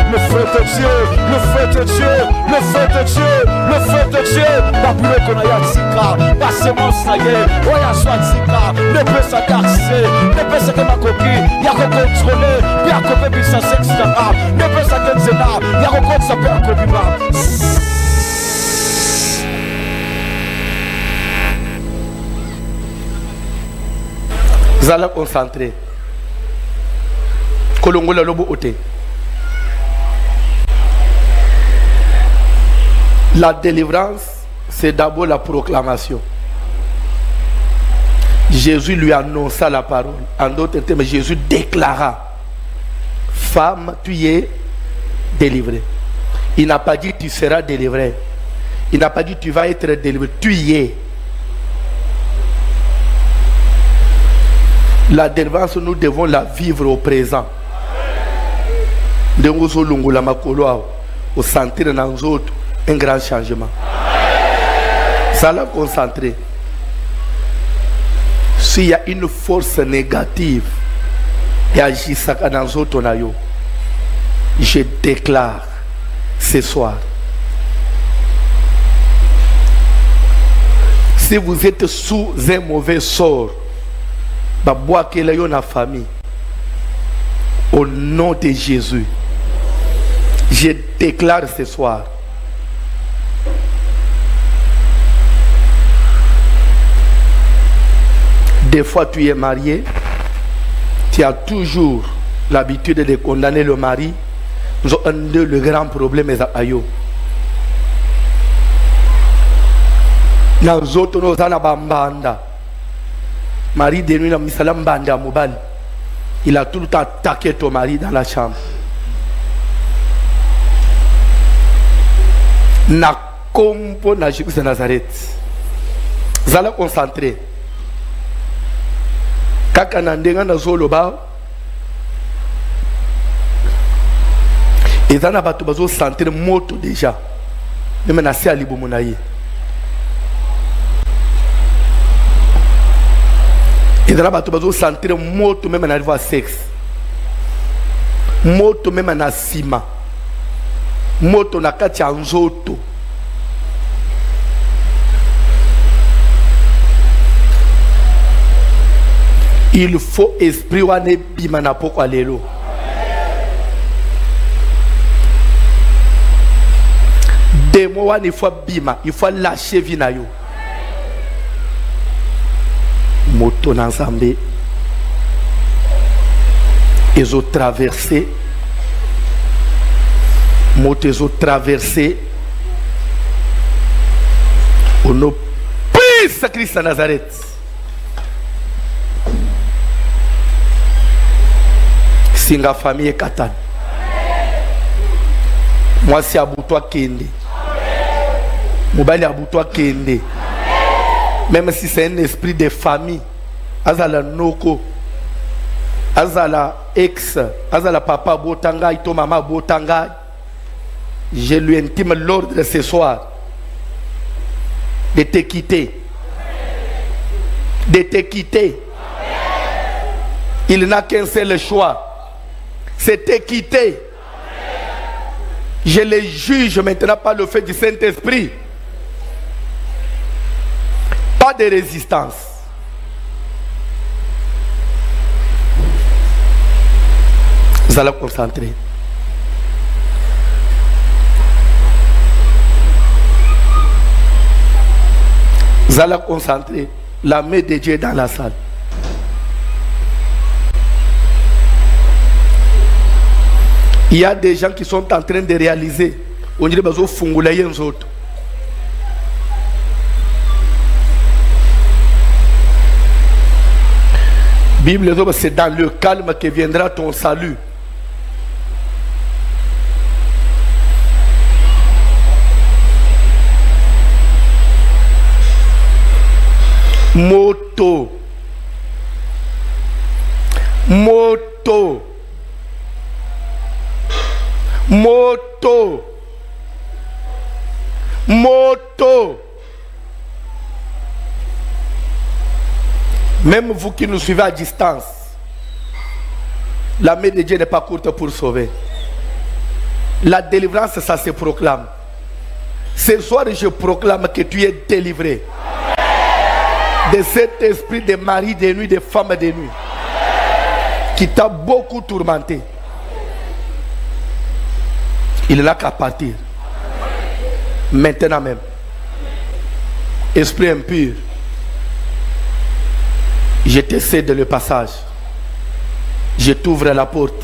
Le feu de Dieu, le feu de Dieu, le feu de Dieu, le feu de Dieu. Babylone qu'on a yatsika, pas semence naye, oya swatsika, ne peut sa garcer, ne peut sa ma coquille, y'a qu'on contrôler, y'a qu'on fait business sexe là, ne peut sa kenzela, y'a qu'on compte sa père kobiba. Vous allez concentrer. Kolongola lobo ote. La délivrance, c'est d'abord la proclamation. Jésus lui annonça la parole. En d'autres termes, Jésus déclara: femme, tu es délivrée. Il n'a pas dit tu seras délivrée. Il n'a pas dit tu vas être délivré. Tu y es. La délivrance, nous devons la vivre au présent. Nous au sentir dans nous autres un grand changement. Ça l'a concentré. S'il y a une force négative et agit dans nous autres, je déclare ce soir, si vous êtes sous un mauvais sort, la famille, au nom de Jésus, je déclare ce soir, des fois tu es marié, tu as toujours l'habitude de condamner le mari. Le grand problème est à yo. Nous autres, nous avons Marie de nuit, il a tout le temps attaqué ton mari dans la chambre. Na kompo na Jésus de Nazareth. Vous allez concentrer. Kaka nandenga na zoloba. Et dans la bateau, vous sentir moto déjà. Même na si alibo monaye. Et dans la bateau, vous sentir moto même na niveau sexe. Moto même na sima. Moto na kati ya nzoto. Il faut esprit wane bima na poko alelo. Demo wane il faut bima, il faut lâcher vina yo. Moto na nzambe. Ils ont traversé. Moto ils ont traversé. Au nom de Christ de Nazareth. Singa famille Katan. Moi c'est Aboutoua Kende. Moubali Aboutoua Kende. Même si c'est un esprit de famille, Azala Noko, Azala ex, Azala papa Botanga, Ito maman Botanga, je lui intime l'ordre ce soir de te quitter. De te quitter. Il n'a qu'un seul choix. C'est te quitter. Je le juge maintenant par le fait du Saint-Esprit. Pas de résistance. Vous allez vous concentrer. Vous allez vous concentrer. La main de Dieu est dans la salle. Il y a des gens qui sont en train de réaliser. On dirait que fungula yenzoto. Bible, c'est dans le calme que viendra ton salut. Moto. Moto. Moto. Moto. Même vous qui nous suivez à distance, la main de Dieu n'est pas courte pour sauver. La délivrance, ça se proclame. Ce soir, je proclame que tu es délivré de cet esprit de mari de nuit, de femme de nuit, qui t'a beaucoup tourmenté. Il n'a qu'à partir. Maintenant même. Esprit impur, je te cède le passage. Je t'ouvre la porte.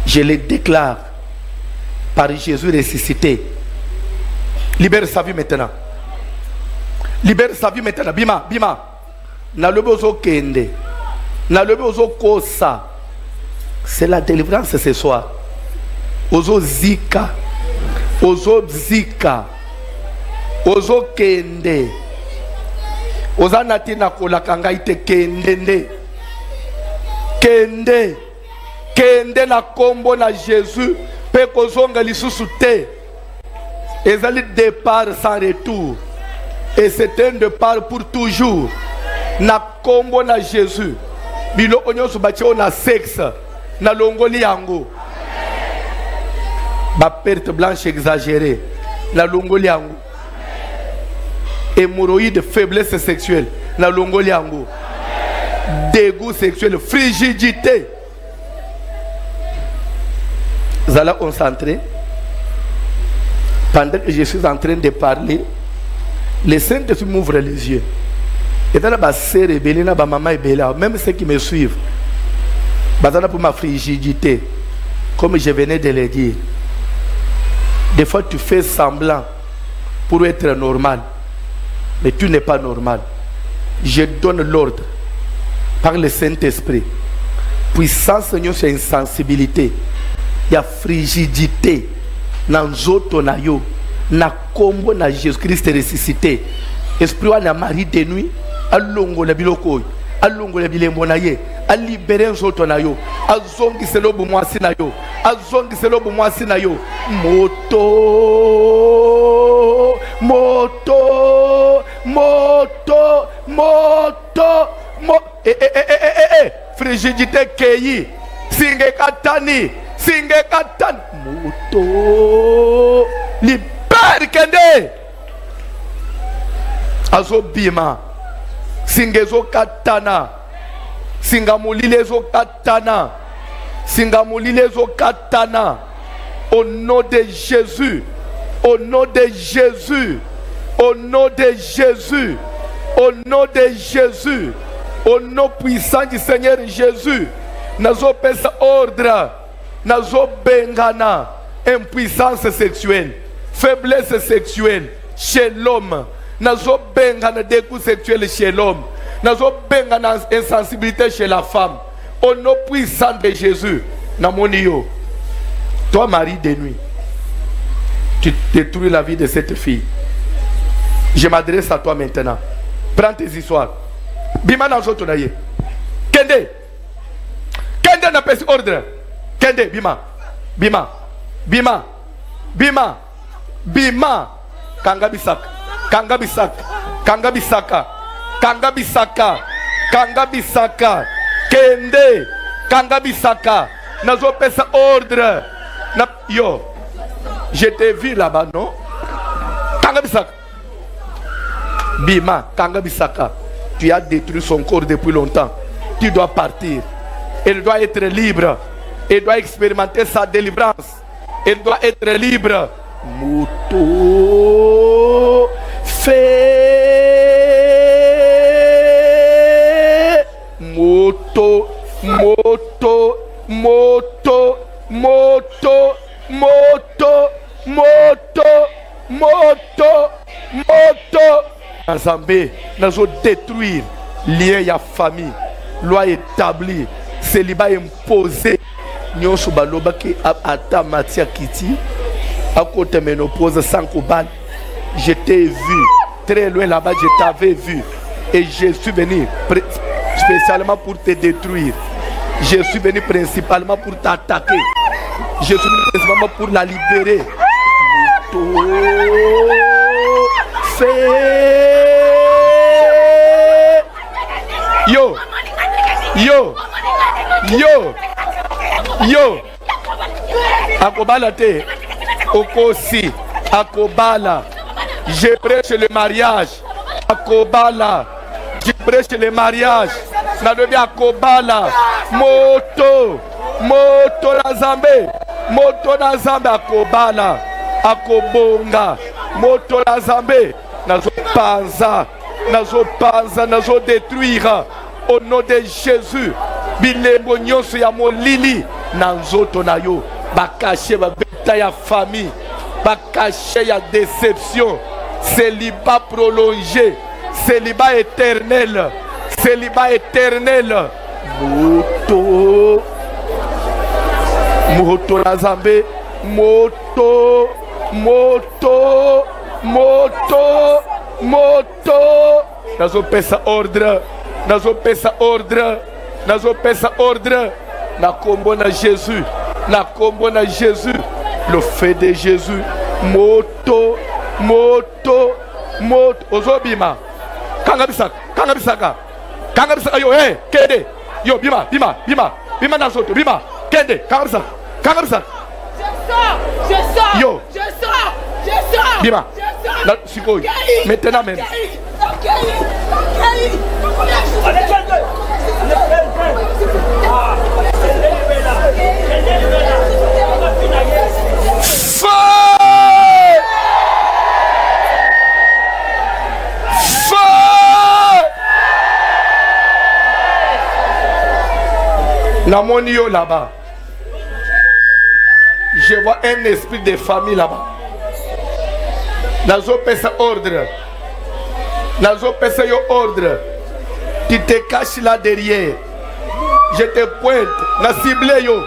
Je le déclare par Jésus ressuscité. Libère sa vie maintenant. Libère sa vie maintenant. Bima, bima. Na lobozo kende. Na lobozo kosa. C'est la délivrance ce soir. Ozo zika. Ozo zika. Ozo kende. Oza natina kolakanga ite kende. Kende. Kende na kombo na Jésus. Pe kozonga lisusu te. Ezali départ sans retour. Et c'est un départ pour toujours. Na kombo na Jésus. Bilo onyo subache na sexe. Na longoli yango. Ba perte blanche exagérée. Na longoli yango. Hémorroïde, faiblesse sexuelle. Na longoli yango. Dégoût sexuel, frigidité. Vous allez concentrer. Pendant que je suis en train de parler, les Saint-Esprit m'ouvrent les yeux. Et dans la sœur et la maman et même ceux qui me suivent, pour ma frigidité, comme je venais de le dire, des fois tu fais semblant pour être normal, mais tu n'es pas normal. Je donne l'ordre par le Saint-Esprit. Puissance Seigneur, c'est insensibilité. Il y a frigidité. Dans zoto na yo, na kombo na Jésus-Christ ressuscité. Esprit na mari de nuit, alongo la biloko, alongo la bilembo na ye, a libérer zoto na yo, azongi selo bu mwasi na yo, azongi selo bu mwasi na yo. Moto, moto, moto, moto, frigidité keyi, singe katani. Singe katan moto libère kende azo bima singe zo katana singa mulile zo katana singa mulile zo katana au nom de Jésus, au nom de Jésus, au nom de Jésus, au nom de Jésus, au nom puissant du Seigneur Jésus. Nazo pesa ordre. Nazo bengana, impuissance sexuelle, faiblesse sexuelle chez l'homme. Nazo bengana, dégoût sexuel chez l'homme. Nazo bengana, insensibilité chez la femme. Au nom puissant de Jésus, Namonio, toi mari de nuit, tu détruis la vie de cette fille. Je m'adresse à toi maintenant. Prends tes histoires. Bima nazo tonaye. Kende. Kende n'a pas ordre. Kende, bima, bima, bima, bima, bima, kangabisaka, kangabisaka, kangabisaka, kangabisaka, kangabisaka, kende, kangabisaka, nazo pesa ordre, na, yo, je t'ai vu là-bas, non? Kangabisaka, bima, kangabisaka, tu as détruit son corps depuis longtemps, tu dois partir, il doit être libre. Il doit expérimenter sa délivrance. Il doit être libre. Moto fait moto moto moto moto moto moto moto moto ensemble nous détruire lien ya famille loi établie, célibat imposé. Nyonso baloba ki ata matia kiti à côté ménopause sans cobal. Je t'ai vu très loin là-bas, je t'avais vu et je suis venu spécialement pour te détruire. Je suis venu principalement pour t'attaquer. Je suis venu principalement pour la libérer. Yo, yo, yo, yo. Akobala te, okosi, akobala. Je prêche le mariage. Akobala. Je prêche le mariage. Nadobi akobala. Moto. Moto na Zambe. Moto na Zambe akobala. Akobonga. Moto na Zambe. Nazo panza. Nazo panza. Nazo détruire. Au nom de Jésus. Bilembo nyonso ya molili. Nanzoto na yo. Bakache babeta ya famille. Bakache ya déception. Célibat prolongé. Célibat éternel. Célibat éternel. Moto. Moto na Zambe. Moto. Moto. Moto. Moto. Nazo pesa ordre. Nazo pesa ordre. Nazo pesa ordre. Na kombo na Jésus. Na kombo na Jésus. Le fait de Jésus. Moto. Moto. Moto. Ozobima. Kanga bisaka. Kanga bisaka. Kanga bisaka. Yo, hey, kende. Yo, bima, bima, bima. Bima na soto, bima. Kende. Kanga bisaka. Kanga bisaka. Je sors. Yo. Je sors. Je sors. Bima. Je sors. Na sikoi. Maintenant même. La monio là-bas. Je vois un esprit de famille là-bas. Nazo pesa ordre. Nazo pesa yo ordre. Tu te caches là derrière. Je te pointe. Na ciblé yo.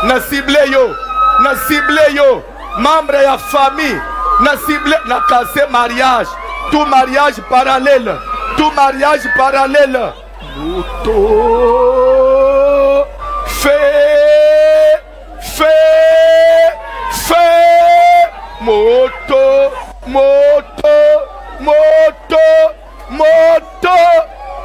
Na ciblé yo. Na ciblé yo. Membre de la famille. Na ciblé. Na cassé mariage. Tout mariage parallèle. Tout mariage parallèle. Moto. Fais. Moto. Moto. Moto. Moto.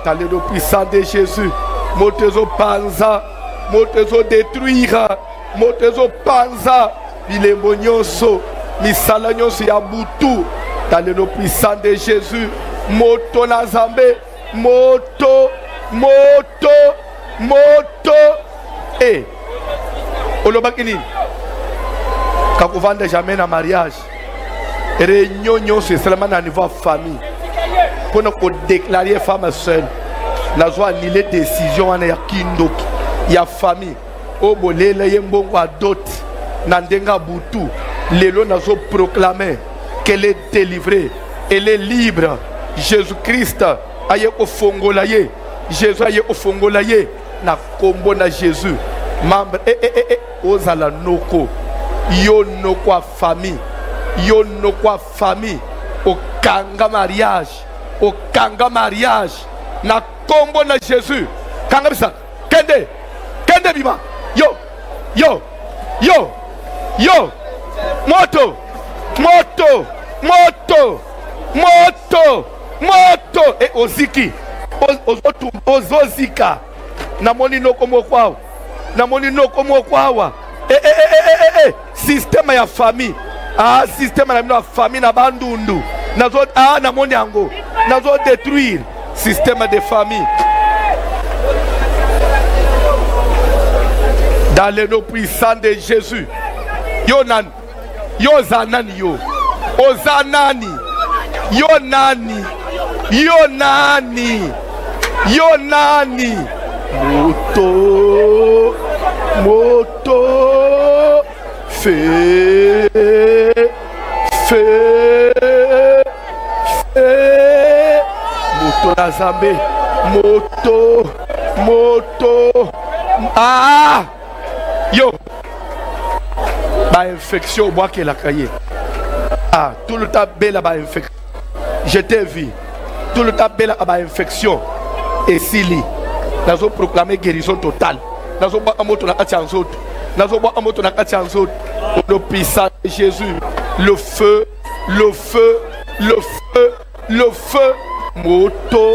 Dans le nom puissant de Jésus. Motezo panza. Motezo détruire. Motezo panza. Bilembo nyonso. Misala nyonso ya butu. Dans le nom puissant de Jésus. Moto na Zambe. Moto. Moto. Moto. Eh. Olobakini. Kakovanda jamais na mariage. Réunion nyonso seulement à niveau famille. Pour nous déclarer femme seule. Nous avons annulé décision en Kindoki. Il y a famille. Au bolé, il y a un dot. Nandenga Boutou. Lélo nous avons proclamé qu'elle est délivrée. Elle est libre. Jésus-Christ a été au Fongolaye. Jésus a été au Fongolaye. Na kombo na Jésus. Membre. Ozala noko. Yo noko famille. Yo noko famille. Au kanga mariage. Au kanga mariage. Na kombo na Jésus. Kanga bisa. Kende. Kende bima. Yo. Yo. Yo. Yo. Moto. Moto. Moto. Moto. Moto. Et oziki. Ozozika. Namoni no komo kwao. Namoni no komo kwawa. Système ya famille. Ah, système ya famille na bandundu. Nazo namoni yango. Nazo détruire système de famille. Dans le nom puissant de Jésus. Yo nan. Yo zanani yo. Ozanani. Yo nani. Yo nani. Yo nani. Moto. Moto. Fais. Moto na Zambe. Moto. moto. Ah, yo, ba infection, moi qui la cahier. Ah, tout le temps belle ba infection. Je t'ai vu. Tout le temps belle ba infection. Et Sili, nous avons proclamé guérison totale. Nous avons pas un mot na katianzot. Nous avons pas un mot na katianzot. Le puissant de Jésus, le feu, le feu, le feu, le feu. Moto,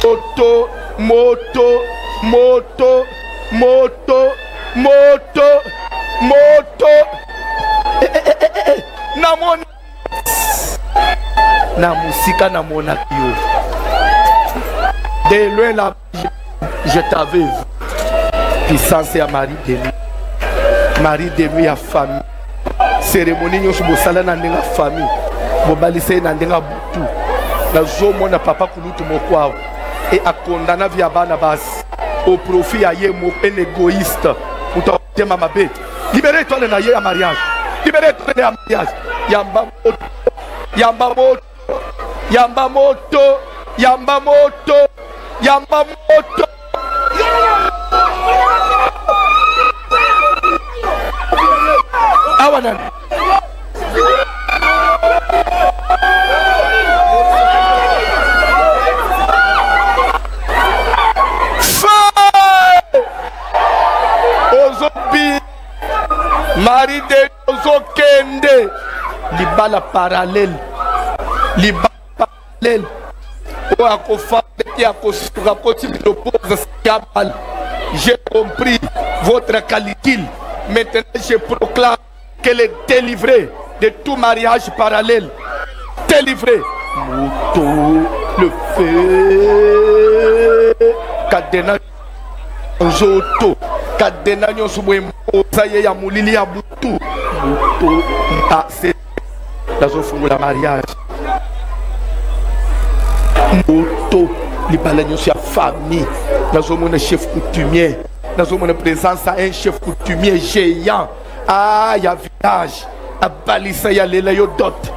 moto, moto, moto, moto, moto, moto. Namon. Na musika na monakio. De loin là, je t'avais vu. Puissance à Marie de nuit. Marie de nuit à famille. Cérémonie nous sommes salé dans la famille. Bobalissé dans la boutou. Na zomo na papa kulutu mokwa. Et à condamner via Barnabas au profit à yemo un égoïste. Pour te mamabe. Libérez-toi de la mariage. Libérez-toi de la mariage. Yamba moto. Yamba moto. Yamba moto. Yamba moto. Yamba moto. Awanan. Ozobi Marie de Ozokende Libala parallèle. Libala parallèle. J'ai compris votre calcul. Maintenant, je proclame qu'elle est délivrée de tout mariage parallèle. Délivrée. Moto, le feu. Kadena Zoto. Kadena Nyosubwe Mosaye ya Mulili ya Butu. Moto. Ah, c'est la mariage. Moto, les balagnons sur la famille. Nous avons un chef coutumier. Nous avons une présence à un chef coutumier géant. Ah, il y a village. À Balissa, il y a les dot.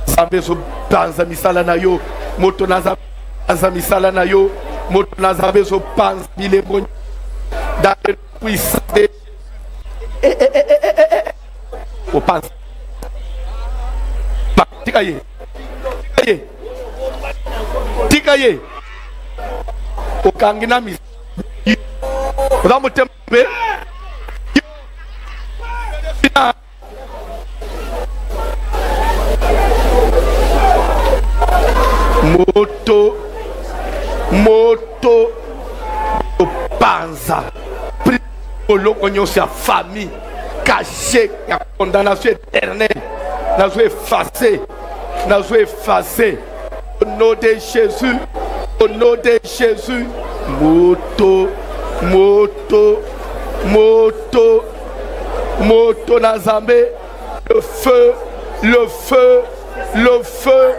Zambezo Panzamisala Nayo. Moto Nazamisala Nayo. Moto Nazabezo Panzbilemo. Dans le puissant de. Au Panz. Tikaye. Tikaye okangina mi ramutembe moto moto panza oloko nyonso ya famille caché ya condamnation éternelle nazo effacé au nom de Jésus, au nom de Jésus, moto, moto, moto, moto Nazamé, le feu, le feu, le feu,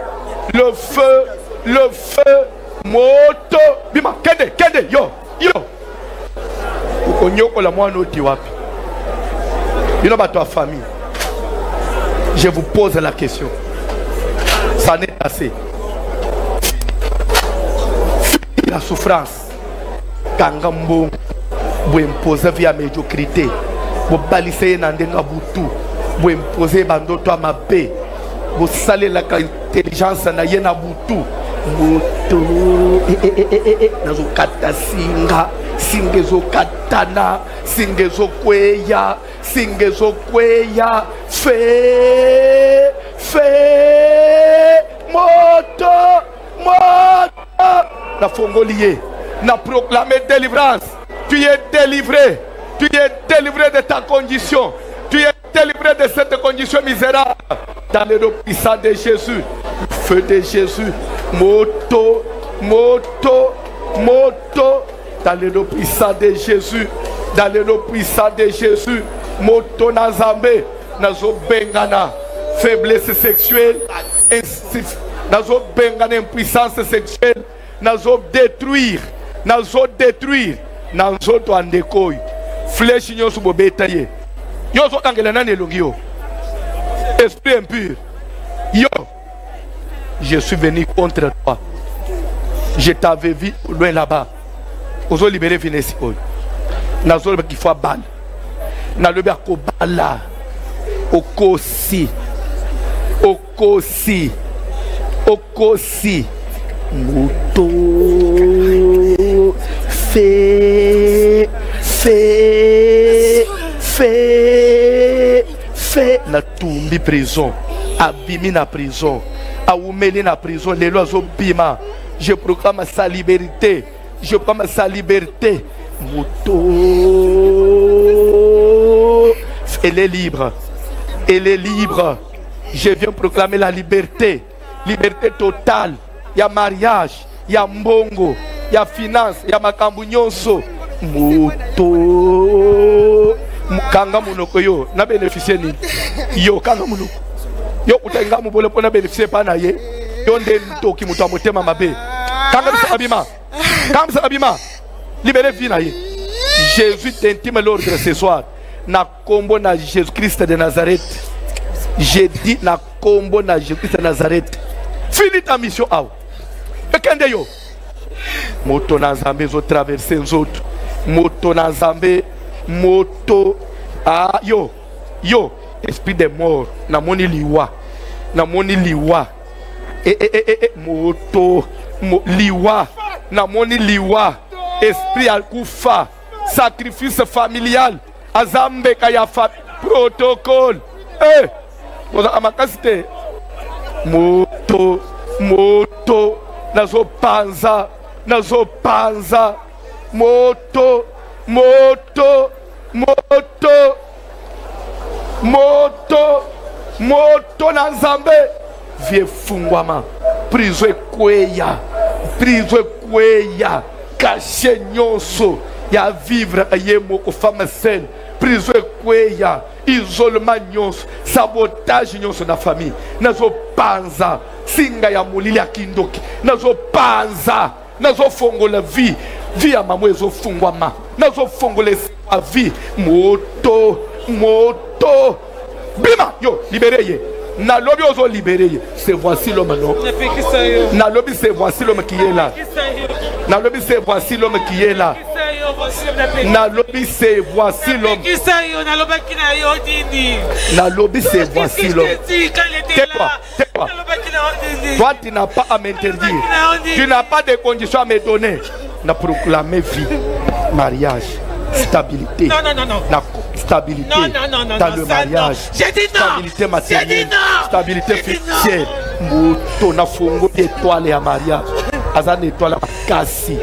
le feu, le feu, moto, bima, kende, yo, ukonyoko la moi noti wapi, bino ba toi famille, je vous pose la question, ça n'est assez. La souffrance, Kangambo, vous imposez via médiocrité, vous balisez Nandenga Boutou, vous imposez Bandoto à ma paix, vous salez la intelligence Nayena Boutou, Boutou, Nazo Kata Singa, Singezo Katana, Singezo Kweya, moto. La Fongolier n'a proclamé délivrance. Tu es délivré. Tu es délivré de ta condition. Tu es délivré de cette condition misérable. Dans le nom puissant de Jésus. Feu de Jésus. Moto, moto, moto. Dans le nom puissant de Jésus. Dans le nom puissant de Jésus. Moto Nazambe. Nazo Bengana. Faiblesse sexuelle. Nazo Bengana impuissance sexuelle. Nazo détruire, nazo to andekoi flèche nyoso bobetaye nyoso kangela nane longio esprit impur yo je suis venu contre toi, je t'avais vu loin là-bas, ozo libéré Vinesi oyo nazo ba kifwa bala na lobi akobala okosi moto fait na tumbi prison abimi na prison aumeli na prison lelo azobima. Je proclame sa liberté. Je proclame sa liberté. Moto. Elle est libre. Elle est libre. Je viens proclamer la liberté. Liberté totale. Il y a mariage. Il y a mbongo. Il y a finance. Il y a makambu nyonso. Moto. Kanga munoko yo. Na bénéficier ni. Yo kanga munoko. Yo utenga mubole pona bénéficier pa na ye. Yonde ntoki mutu amotema mabe. Kanga bisa abima. Libérez vie na ye. Jésus t'intime l'ordre ce soir. Na kombo na Jésus-Christ de Nazareth. J'ai dit na kombo na Jésus-Christ de Nazareth. Finis ta mission awa. Ekende yo. Moto na Nzambe zo traverser nzoto. Moto na Nzambe moto ah yo esprit de mort na moni liwa moto liwa na moni liwa esprit alkufa sacrifice familial azambe kaya protocole boza amakasite moto nazo panza moto na Nzambe vie fungwama prison ekweya caché nyonso ya vivre ye moko femme seule prison ekweya isolement nyonso sabotage nyonso na famille nazo panza singa ya molili ya kindoki nazo panza nazo fongola vie ya mamo ezo fungwama nazo fongola vie moto bima yo libéré ye na lobi ozo libéré ye c'est voici l'homme non na lobi c'est voici l'homme qui est là na lobi c'est voici l'homme qui est là na lobi c'est voici l'homme na lobi c'est voici l'homme. Tais-toi. Toi tu n'as pas à m'interdire, tu n'as pas de conditions à me donner. Na proclamer vie, mariage, stabilité. Non. Stabilité dans le mariage. Stabilité matérielle. Stabilité financière. Moto na fongo étoile ya mariage. Azan étoile ya kasi.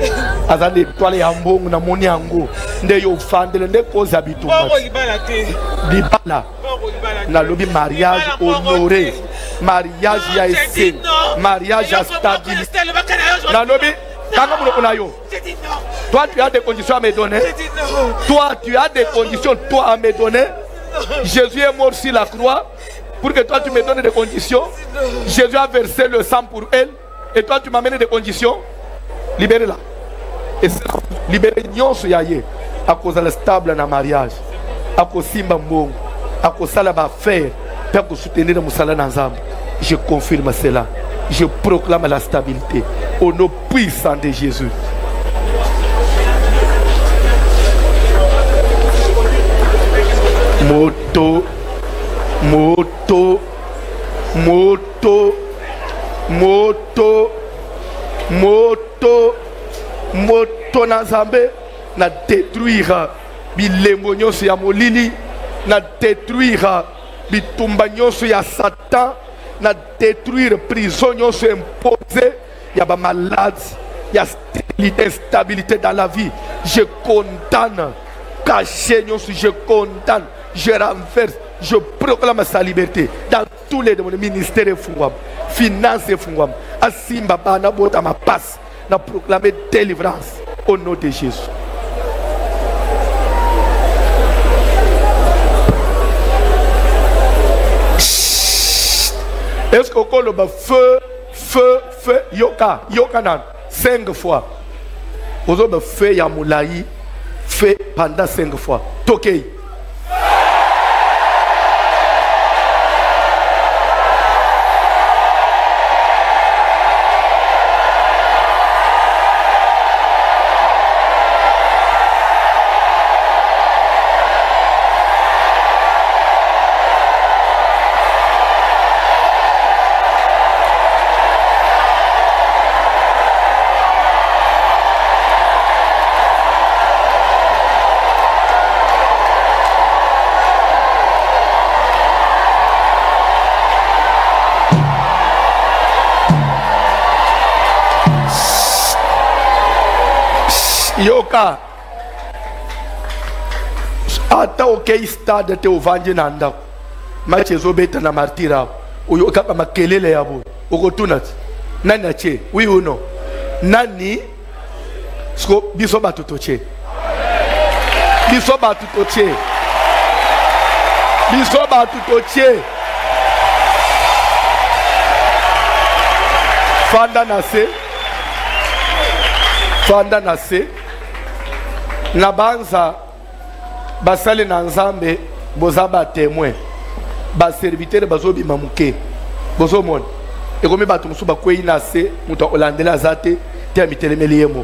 Azan étoile ya mbongo na moni yango. Nde yo fandele nde koza bitumba. Libala. Na lobi mariage honoré. Mariage ya essai. Mariage à stabilité. Na lobi toi tu as des conditions à me donner. Toi tu as des conditions à me donner. Jésus est mort sur la croix pour que toi tu me donnes des conditions. Jésus a versé le sang pour elle et toi tu m'amènes des conditions. Libérez-la. Et libérez nyonso yaye à cause de la stable dans mariage. À cause simba mbongo. À cause de la faire pour soutenir musala na Nzambe. Je confirme cela. Je proclame la stabilité au nom puissant de Jésus. Moto na Nzambe na détruire bilembo nyonso ya molili, na détruire bitumba nyonso ya Satan, na détruire prison nyonso imposée ya ba malade, ya instabilité dans la vie. Je condamne caché nyonso, je condamne, je renverse, je proclame sa liberté dans tous les domaines, ministère et fungwam, finance et fungwam, asimba bana bota ma passe, na proclamer délivrance au nom de Jésus. Est-ce qu'on le feu, yoka nan 5 fois. Vous avez fait yamoulaï, fait pendant 5 fois. Tokei. Yoka. Ata okei stade te ovanje na ndako. Mache zobeta na martira. Uyoka pa makelele yabo. Okotuna. Nani ache? Oui ou non? Nani? Sko biso batutoche. Biso batutoche. Biso batutoche. Fanda nase. Fanda nase. Nabanza basale na nzambe bozaba témoin. Ba serviteur bazobi mamuke. Bozomon. Et comme bato musu bakwei nase muto olandela zate te amitelemeli yemo.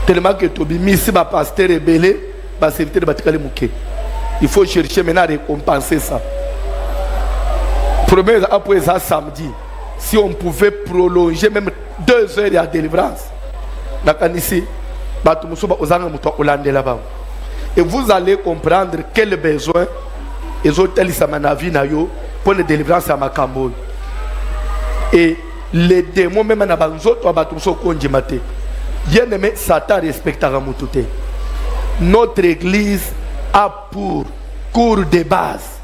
Tellement que tobi misi ba pasteur rebelle ba serviteur batikale muke. Il faut chercher maintenant à récompenser ça. Premier après ça samedi, si on pouvait prolonger même 2 heures de délivrance. Nakanisi bato musu ba ozanga muto olandela ba. Et vous allez comprendre quel besoin les hôtels Samanavi na yo pour la délivrance à Makambo. Et les démons même na banzoto abato so konjimate. Bien aimé, Satan respectera mutute. Notre église a pour cours de base.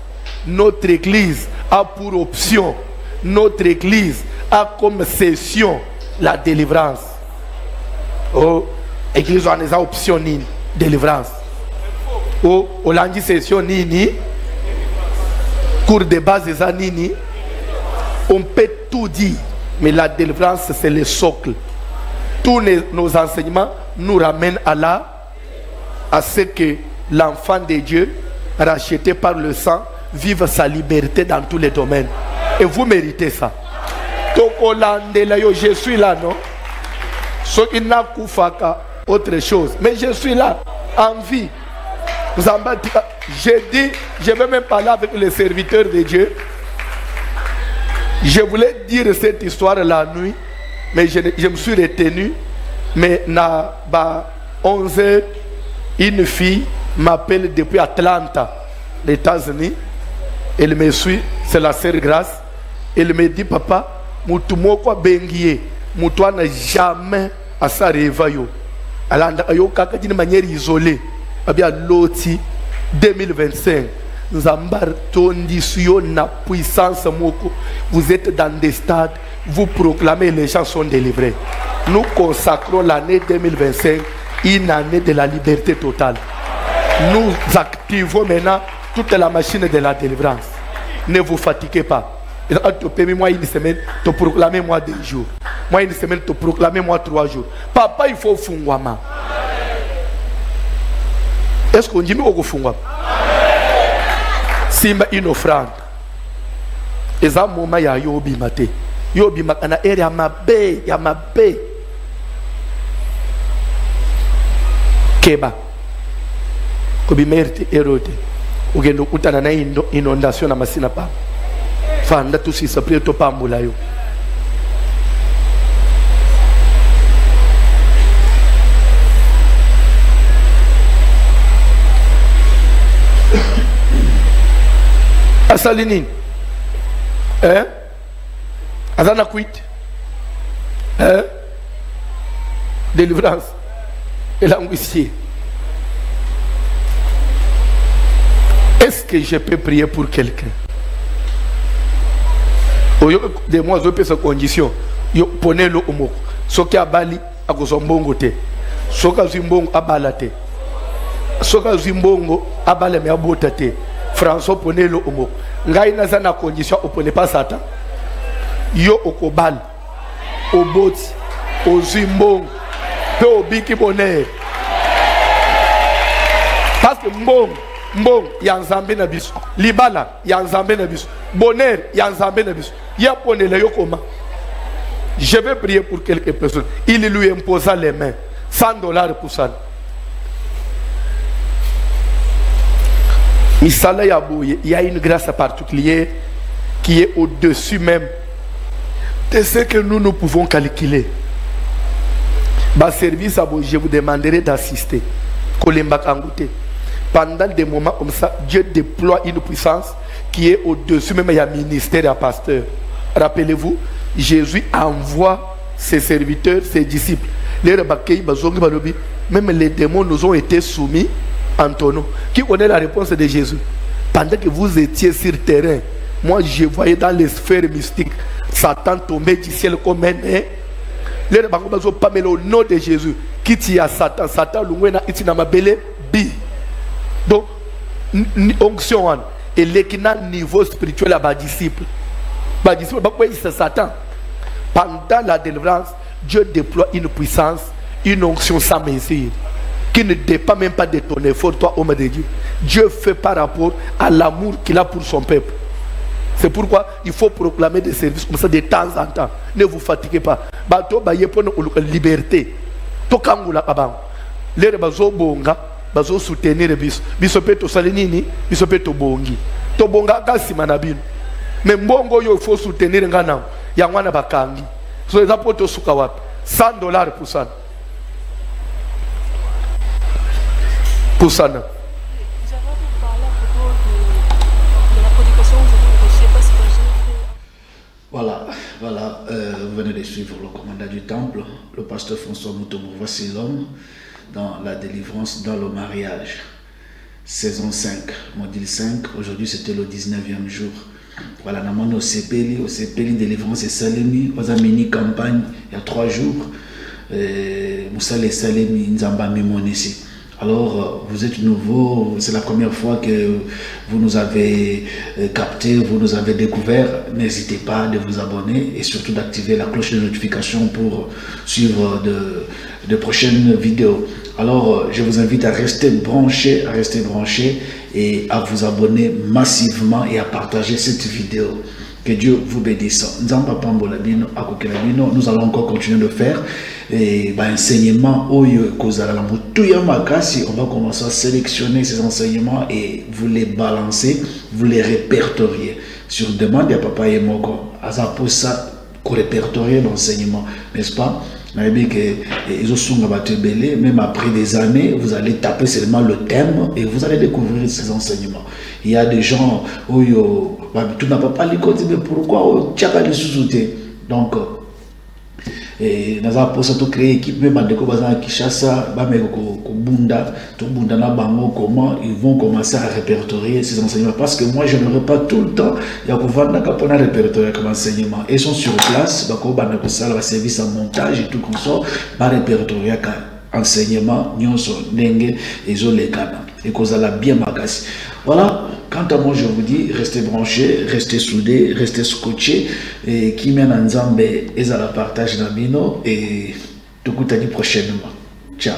Notre église a pour option. Notre église a comme session la délivrance. Oh, église on a option ni délivrance. Oh, Olandi session ni cours de base des anini. On peut tout dire, mais la délivrance c'est le socle. Tous nos enseignements nous ramènent à ce que l'enfant de Dieu, racheté par le sang, vive sa liberté dans tous les domaines. Et vous méritez ça. Je suis là, non? Ce qui n'a qu'à autre chose. Mais je suis là, en vie. J'ai dit, je vais même parler avec les serviteurs de Dieu. Je voulais dire cette histoire la nuit, mais je me suis retenu. Mais à 11h, une fille m'appelle depuis Atlanta, les États-Unis. Elle me suit, c'est la sœur Grâce. Elle me dit, papa, Moutoumoko Benguié, Moutoua n'a jamais à sa réveillon. Elle a d'une manière isolée. Abia Loti 2025. Nous embarquons sur la puissance moko. Vous êtes dans des stades, vous proclamez les gens sont délivrés. Nous consacrons l'année 2025 une année de la liberté totale. Nous activons maintenant toute la machine de la délivrance. Ne vous fatiguez pas. Moi une semaine, te proclamer moi 2 jours. Moi une semaine, te proclamer moi 3 jours. Papa, il faut fungwama. Est-ce qu'on dit au fungwama? Simba une offrande. Et ça, moment ya yobi mate. Yobi makana ere ya mabe. Keba. Kobi merte erote. Ugendo kutana na inondation na masina pa. Fanda tu si sapri to pambula yo. Asalinin. Azana quit. Délivrance. Et l'anguissier. Est-ce que je peux prier pour quelqu'un? De moi, je peux ces conditions. Yo pone le homo. Soki abali akozombongo te. Soka zimbongo abalate. Soka zimbongo abale me abota te. François pone le homo. Ngai naza na condition opone pas Satan. Yo okobal. Oboti. Ozimbongo. Pe obiki bonheur. Parce que mbong yanzambe na biso. Libala yanzambe na biso. Bonheur yanzambe na biso. Ya pone le yo koma. Je vais prier pour quelques personnes. Il lui imposa les mains. $100 pour ça. Il y a une grâce particulière qui est au-dessus même de ce que nous pouvons calculer. Bas service à vous, je vous demanderai d'assister. Pendant des moments comme ça, Dieu déploie une puissance qui est au-dessus même du ministère et pasteur. Rappelez-vous, Jésus envoie ses serviteurs, ses disciples. Même les démons nous ont été soumis en tonneau. Qui connaît la réponse de Jésus? Pendant que vous étiez sur le terrain, moi je voyais dans les sphères mystiques Satan tomber du ciel comme un nez. Au nom de Jésus, qui tient Satan, Satan, bi. Donc, onction, et l'équina niveau spirituel à disciple. C'est Satan. Pendant la délivrance, Dieu déploie une puissance, une onction sans mesure, qui ne dépend même pas de ton effort, toi, homme de Dieu. Dieu fait par rapport à l'amour qu'il a pour son peuple. C'est pourquoi il faut proclamer des services comme ça de temps en temps. Ne vous fatiguez pas. Bato ba yepono liberté. To kangula kabang. Lere bazo bonga, bazo soutenir biso. Biso pe to salenini, biso pe to bongi. To bonga kasi manabino. Mais mbongo yo faut soutenir ngana. Ya ngwana bakangi. So les apôtres suka wapi? $100 pour ça. Pour ça. Voilà, vous venez de suivre le commandant du temple, le pasteur François Moutombo. Voici l'homme dans la délivrance, dans le mariage. Saison 5, module 5. Aujourd'hui, c'était le 19e jour. Voilà, nous avons au CPLI, délivrance et Salemi, aux mini campagne, il y a 3 jours. Moussa et Salemi, Nzamba Mimonesi. Alors, vous êtes nouveau, c'est la première fois que vous nous avez capté, vous nous avez découvert. N'hésitez pas de vous abonner et surtout d'activer la cloche de notification pour suivre de prochaines vidéos. Alors, je vous invite à rester branchés et à vous abonner massivement et à partager cette vidéo. Que Dieu vous bénisse. Nous allons encore continuer de faire et enseignement on va commencer à sélectionner ces enseignements et vous les balancer, vous les répertorier sur demande à papa et moko pour ça qu'on répertorier l'enseignement, n'est-ce pas? Même après des années, vous allez taper seulement le thème et vous allez découvrir ces enseignements. Il y a des gens où tu n'as pas les codes, mais pourquoi tu n'as pas les sous-soutés? Donc, nous avons créé une équipe, même à Kinshasa, comment ils vont commencer à répertorier ces enseignements. Parce que moi, je n'aurai pas tout le temps, il y a répertorier comme enseignement. Ils sont sur place, le service en montage et tout comme ça, répertorier enseignement, et qu'on a bien magasi. Voilà. Quant à moi, je vous dis, restez branchés, restez soudés, restez scotchés, et qui mène en Zambé et à la partage d'Amino, et tout le prochainement. Ciao.